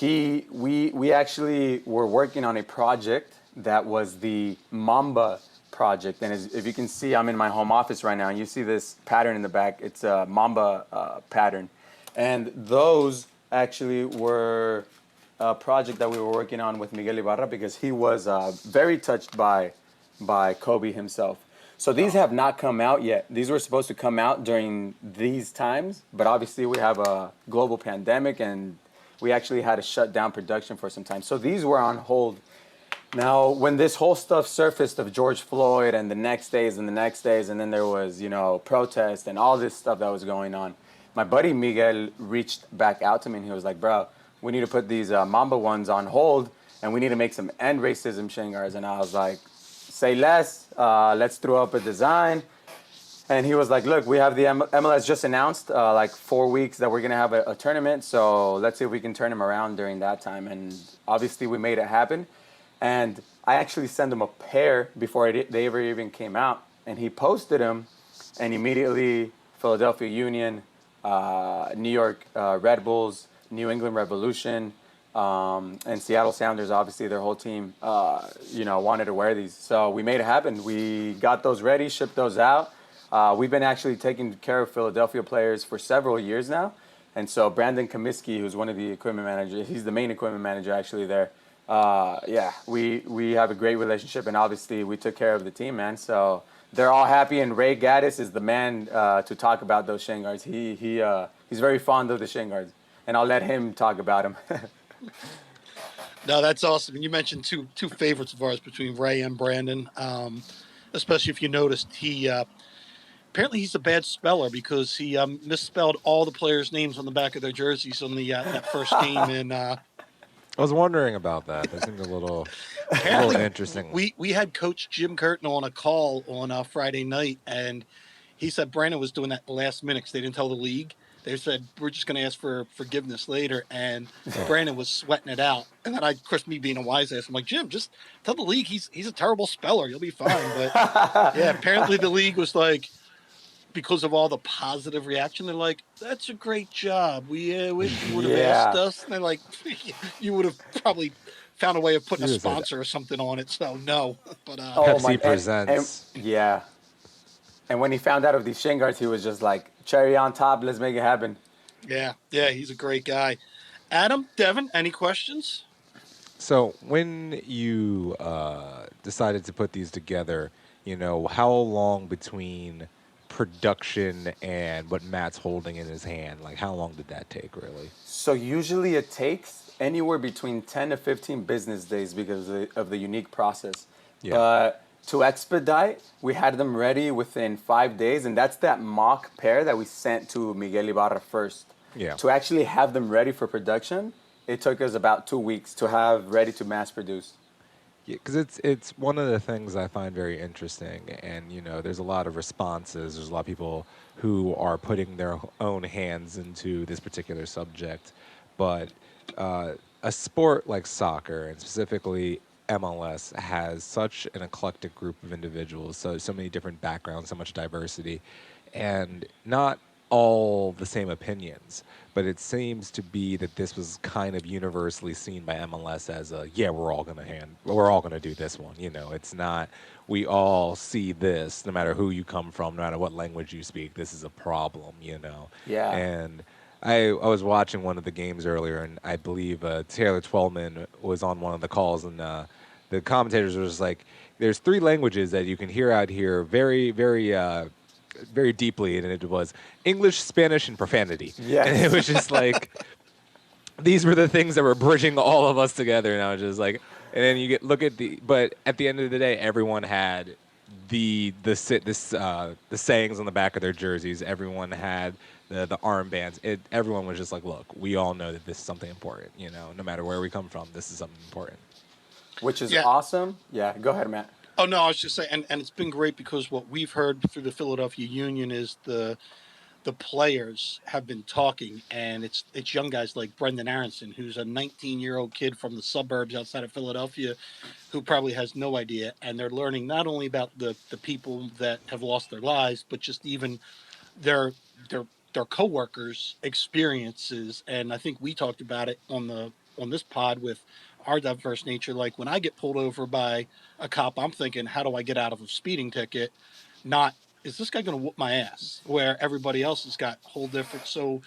[SPEAKER 5] We actually were working on a project that was the Mamba project, and if you can see, I'm in my home office right now, and you see this pattern in the back. It's a Mamba pattern, and those actually were a project that we were working on with Miguel Ibarra because he was very touched by Kobe himself. So these have not come out yet. These were supposed to come out during these times, but obviously we have a global pandemic and we actually had to shut down production for some time. So these were on hold. Now, when this whole stuff surfaced of George Floyd and the next days and the next days, and then there was, protest and all this stuff that was going on, my buddy Miguel reached back out to me and he was like, bro, we need to put these Mamba ones on hold and we need to make some end racism shin guards. And I was like, say less, let's throw up a design. And he was like, look, we have the MLS just announced like 4 weeks that we're going to have a tournament. So let's see if we can turn him around during that time. And obviously we made it happen. And I actually sent him a pair before they ever even came out. And he posted them. And immediately Philadelphia Union, New York Red Bulls, New England Revolution, and Seattle Sounders, obviously their whole team, wanted to wear these. So we made it happen. We got those ready, shipped those out. We've been actually taking care of Philadelphia players for several years now. And so Brandon Comiskey, who's one of the equipment managers, he's the main equipment manager actually there. We have a great relationship, and obviously we took care of the team, man. So they're all happy, and Ray Gaddis is the man to talk about those shin guards. He's very fond of the shin guards, and I'll let him talk about them.
[SPEAKER 1] No, that's awesome. And you mentioned two favorites of ours between Ray and Brandon. Especially if you noticed, apparently he's a bad speller because he misspelled all the players' names on the back of their jerseys on the that first game. And
[SPEAKER 2] I was wondering about that. That seemed a little interesting.
[SPEAKER 1] We had Coach Jim Curtin on a call on Friday night, and he said Brandon was doing that last minute because they didn't tell the league. They said, we're just going to ask for forgiveness later. And Brandon was sweating it out. And then of course, me being a wise ass, I'm like, Jim, just tell the league he's a terrible speller. You'll be fine. But yeah, apparently the league was like, because of all the positive reaction, they're like, that's a great job. We wish you would have asked us. And they're like, you would have probably found a way of putting a sponsor or something on it. So no. But
[SPEAKER 2] Pepsi presents.
[SPEAKER 5] And when he found out of these shin guards, he was just like, cherry on top, let's make it happen.
[SPEAKER 1] Yeah, he's a great guy. Adam, Devin, any questions?
[SPEAKER 2] So when you decided to put these together, how long between production and what Matt's holding in his hand, like how long did that take really?
[SPEAKER 5] So usually it takes anywhere between 10 to 15 business days because of the unique process.
[SPEAKER 2] Yeah.
[SPEAKER 5] But to expedite, we had them ready within 5 days, and that's that mock pair that we sent to Miguel Ibarra first.
[SPEAKER 2] Yeah.
[SPEAKER 5] To actually have them ready for production, it took us about 2 weeks to have ready to mass produce.
[SPEAKER 2] Yeah, because it's one of the things I find very interesting, and there's a lot of responses. There's a lot of people who are putting their own hands into this particular subject, but a sport like soccer, and specifically MLS, has such an eclectic group of individuals, so many different backgrounds, so much diversity, and not all the same opinions. But it seems to be that this was kind of universally seen by MLS as we're all gonna do this one. It's not, we all see this, no matter who you come from, no matter what language you speak, this is a problem.
[SPEAKER 5] Yeah.
[SPEAKER 2] And I was watching one of the games earlier, and I believe Taylor Twellman was on one of the calls, and the commentators were just like, "There's three languages that you can hear out here very, very, very deeply," and it was English, Spanish, and profanity.
[SPEAKER 5] Yes.
[SPEAKER 2] And it was just like these were the things that were bridging all of us together, and I was just like, and then you look at but at the end of the day, everyone had the sayings on the back of their jerseys. Everyone had the armbands. Everyone was just like, look, we all know that this is something important. No matter where we come from, this is something important.
[SPEAKER 5] Which is
[SPEAKER 1] Yeah.
[SPEAKER 5] awesome. Yeah, go ahead, Matt.
[SPEAKER 1] Oh no, I was just saying, and it's been great because what we've heard through the Philadelphia Union is the players have been talking, and it's young guys like Brendan Aronson, who's a 19-year-old kid from the suburbs outside of Philadelphia, who probably has no idea, and they're learning not only about the people that have lost their lives, but just even their their their coworkers' experiences. And I think we talked about it on this pod with our diverse nature. Like when I get pulled over by a cop, I'm thinking, how do I get out of a speeding ticket? Not, is this guy going to whoop my ass? Where everybody else has got whole different. So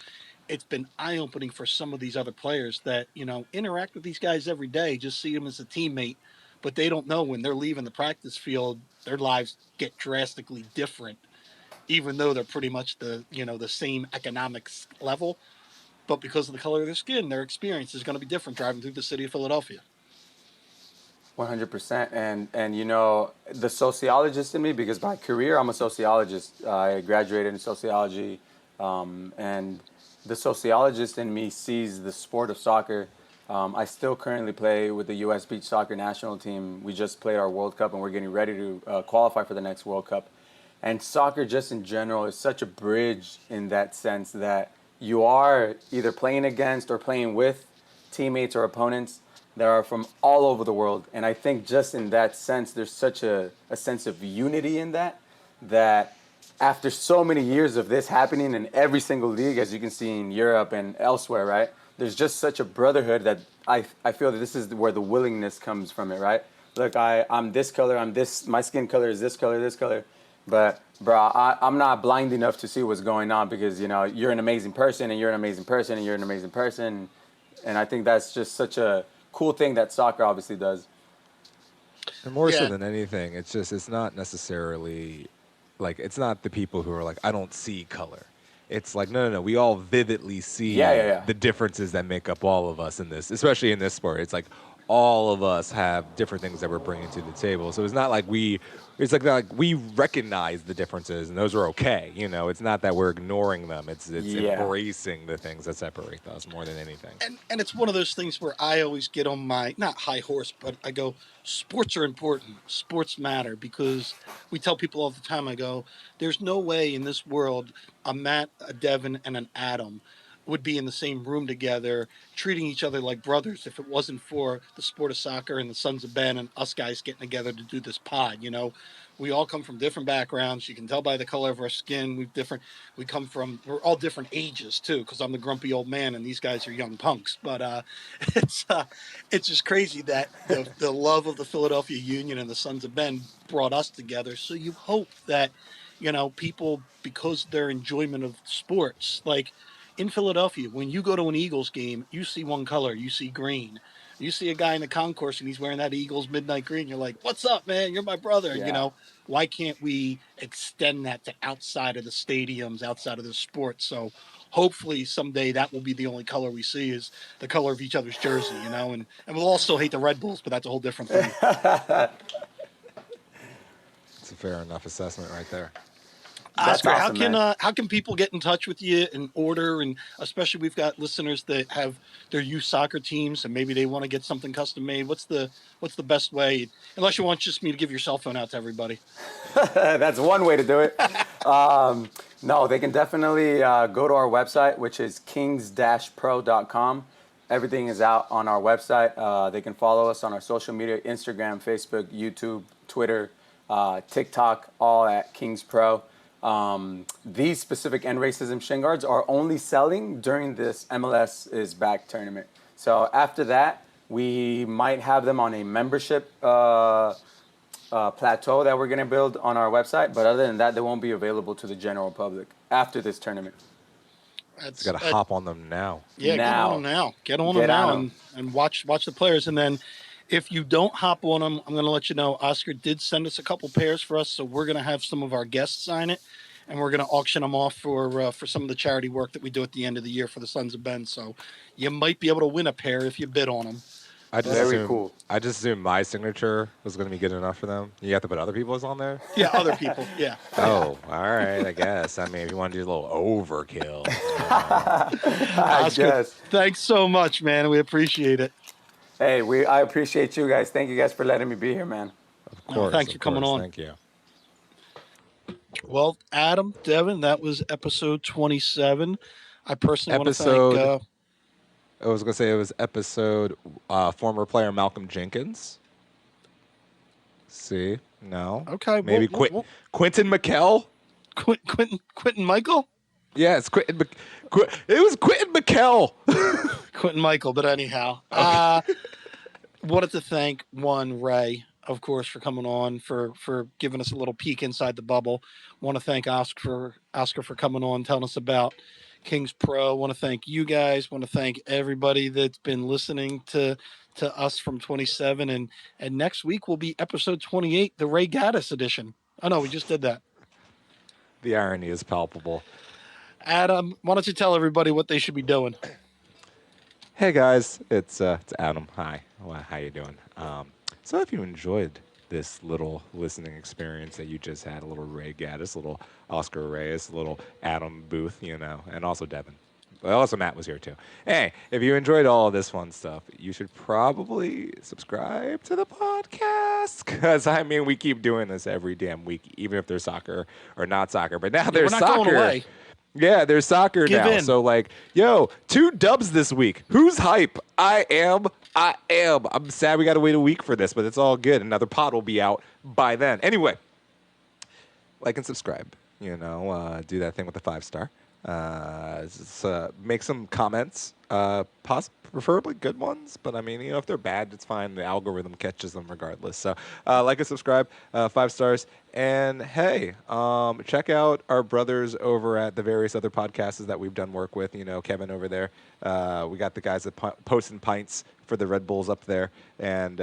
[SPEAKER 1] it's been eye opening for some of these other players that interact with these guys every day, just see them as a teammate, but they don't know when they're leaving the practice field, their lives get drastically different, even though they're pretty much the same economics level. But because of the color of their skin, their experience is going to be different driving through the city of Philadelphia.
[SPEAKER 5] 100%. And the sociologist in me, because by career I'm a sociologist. I graduated in sociology, and the sociologist in me sees the sport of soccer. I still currently play with the U.S. beach soccer national team. We just played our World Cup, and we're getting ready to qualify for the next World Cup. And soccer, just in general, is such a bridge in that sense that you are either playing against or playing with teammates or opponents that are from all over the world. And I think just in that sense, there's such a sense of unity in that after so many years of this happening in every single league, as you can see in Europe and elsewhere, right? There's just such a brotherhood that I feel that this is where the willingness comes from it, right? Look, I'm this color, my skin color is this color. But, bro, I'm not blind enough to see what's going on because, you're an amazing person and you're an amazing person and you're an amazing person. And I think that's just such a cool thing that soccer obviously does.
[SPEAKER 2] And more so
[SPEAKER 1] Yeah.
[SPEAKER 2] than anything, it's not necessarily like, it's not the people who are like, I don't see color. It's like, no. We all vividly see
[SPEAKER 5] Yeah.
[SPEAKER 2] the differences that make up all of us in this, especially in this sport. It's like all of us have different things that we're bringing to the table. So it's not like it's like we recognize the differences and those are okay. It's not that we're ignoring them. It's
[SPEAKER 5] Yeah.
[SPEAKER 2] embracing the things that separate us more than anything.
[SPEAKER 1] And it's one of those things where I always get on my, not high horse, but I go, sports are important. Sports matter, because we tell people all the time, I go, there's no way in this world a Matt, a Devin, and an Adam would be in the same room together, treating each other like brothers, if it wasn't for the sport of soccer and the Sons of Ben and us guys getting together to do this pod. We all come from different backgrounds. You can tell by the color of our skin. We're all different ages too, because I'm the grumpy old man and these guys are young punks. But it's it's just crazy that the love of the Philadelphia Union and the Sons of Ben brought us together. So you hope that people, because of their enjoyment of sports, like in Philadelphia, when you go to an Eagles game, you see one color, you see green. You see a guy in the concourse and he's wearing that Eagles midnight green. You're like, "What's up, man? You're my brother."
[SPEAKER 5] Yeah.
[SPEAKER 1] Why can't we extend that to outside of the stadiums, outside of the sport? So hopefully someday that will be the only color we see, is the color of each other's jersey, and we'll all still hate the Red Bulls, but that's a whole different thing.
[SPEAKER 2] It's a fair enough assessment right there.
[SPEAKER 5] That's
[SPEAKER 1] Oscar,
[SPEAKER 5] awesome, man.
[SPEAKER 1] how can people get in touch with you and order? And especially, we've got listeners that have their youth soccer teams, and maybe they want to get something custom made. What's the best way? Unless you want just me to give your cell phone out to everybody.
[SPEAKER 5] That's one way to do it. No, they can definitely go to our website, which is kings-pro.com. Everything is out on our website. They can follow us on our social media, Instagram, Facebook, YouTube, Twitter, TikTok, all at Kings Pro. These specific end racism shin guards are only selling during this MLS is back tournament. So after that, we might have them on a membership plateau that we're going to build on our website. But other than that, they won't be available to the general public after this tournament.
[SPEAKER 1] That's
[SPEAKER 2] Got to hop on them now.
[SPEAKER 1] Yeah,
[SPEAKER 5] Now.
[SPEAKER 1] get on them now. Get on
[SPEAKER 5] Get
[SPEAKER 1] them now
[SPEAKER 5] on 'em.
[SPEAKER 1] and watch the players. And then if you don't hop on them, I'm going to let you know Oscar did send us a couple pairs for us, so we're going to have some of our guests sign it, and we're going to auction them off for some of the charity work that we do at the end of the year for the Sons of Ben. So you might be able to win a pair if you bid on them.
[SPEAKER 5] Very cool.
[SPEAKER 2] I just assumed my signature was going to be good enough for them. You have to put other people's on there?
[SPEAKER 1] Yeah, other people. Yeah.
[SPEAKER 2] Oh, all right, I guess. I mean, if you want to do a little overkill.
[SPEAKER 5] I
[SPEAKER 1] Oscar,
[SPEAKER 5] guess.
[SPEAKER 1] thanks so much, man. We appreciate it.
[SPEAKER 5] Hey, I appreciate you guys. Thank you guys for letting me be here, man.
[SPEAKER 2] Of course.
[SPEAKER 1] Thanks for coming on.
[SPEAKER 2] Thank you.
[SPEAKER 1] Well, Adam, Devin, that was episode 27. I personally want to thank...
[SPEAKER 2] I was going to say it was episode former player Malcolm Jenkins. See? No.
[SPEAKER 1] Okay.
[SPEAKER 2] Maybe Quentin McKell?
[SPEAKER 1] Quentin Michael?
[SPEAKER 2] Yeah, it's Quentin. It was Quentin McKell.
[SPEAKER 1] Quentin Michael, but anyhow. Wanted to thank Ray, of course, for coming on, for giving us a little peek inside the bubble. Want to thank Oscar for coming on, telling us about Kings Pro. Want to thank you guys. Want to thank everybody that's been listening to us from 27. And next week will be episode 28, the Ray Gaddis edition. Oh, no, we just did that.
[SPEAKER 2] The irony is palpable.
[SPEAKER 1] Adam, why don't you tell everybody what they should be doing?
[SPEAKER 2] Hey guys, it's Adam. Hi, how you doing? So if you enjoyed this little listening experience that you just had, a little Ray Gaddis, a little Oscar Reyes, a little Adam Booth, and also Devin. Well, also Matt was here too. Hey, if you enjoyed all of this fun stuff, you should probably subscribe to the podcast, because we keep doing this every damn week, even if there's soccer or not soccer. But now there's
[SPEAKER 1] we're not
[SPEAKER 2] soccer.
[SPEAKER 1] going away.
[SPEAKER 2] Yeah, there's soccer
[SPEAKER 1] Give
[SPEAKER 2] now.
[SPEAKER 1] in.
[SPEAKER 2] So 2 dubs this week. Who's hype? I am. I'm sad we got to wait a week for this, but it's all good. Another pod will be out by then. Anyway, like and subscribe. Do that thing with the 5-star. Make some comments, preferably good ones. But if they're bad, it's fine. The algorithm catches them regardless. So like and subscribe, 5 stars. And hey, check out our brothers over at the various other podcasts that we've done work with. Kevin over there. We got the guys at Posts and Pints for the Red Bulls up there. And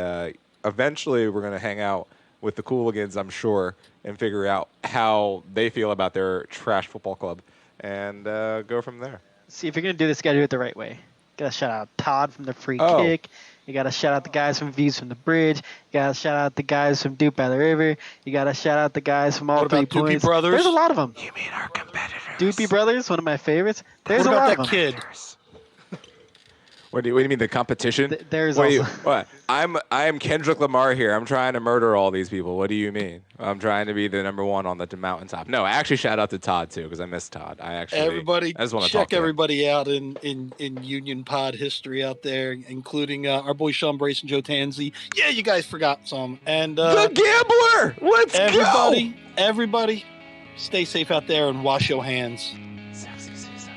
[SPEAKER 2] eventually we're going to hang out with the Cooligans, I'm sure, and figure out how they feel about their trash football club. And go from there.
[SPEAKER 4] See, if you're going to do this, you got to do it the right way. You got to shout out Todd from the free kick. You got to shout out the guys from Views from the Bridge. You got to shout out the guys from Duke by the River. You got to shout out the guys from All
[SPEAKER 1] What
[SPEAKER 4] 3
[SPEAKER 1] about Doopy
[SPEAKER 4] Points.
[SPEAKER 1] Brothers?
[SPEAKER 4] There's a lot of them.
[SPEAKER 2] You mean our competitors?
[SPEAKER 4] Doopy Brothers, one of my favorites. There's
[SPEAKER 1] What
[SPEAKER 4] a lot
[SPEAKER 1] about
[SPEAKER 4] of
[SPEAKER 1] that
[SPEAKER 4] them.
[SPEAKER 1] kid?
[SPEAKER 2] What do you mean, the competition?
[SPEAKER 4] There's
[SPEAKER 2] what
[SPEAKER 4] also...
[SPEAKER 2] what? I am Kendrick Lamar here. I'm trying to murder all these people. What do you mean? I'm trying to be the number one on the mountaintop. No, I actually shout out to Todd too, because I miss Todd.
[SPEAKER 1] Everybody,
[SPEAKER 2] I just want to
[SPEAKER 1] check
[SPEAKER 2] talk to him.
[SPEAKER 1] everybody out in Union Pod history out there, including our boy Sean Brace and Joe Tanzi. Yeah, you guys forgot some. And
[SPEAKER 2] the Gambler. Let's go.
[SPEAKER 1] Everybody, stay safe out there and wash your hands.
[SPEAKER 2] Sexy season.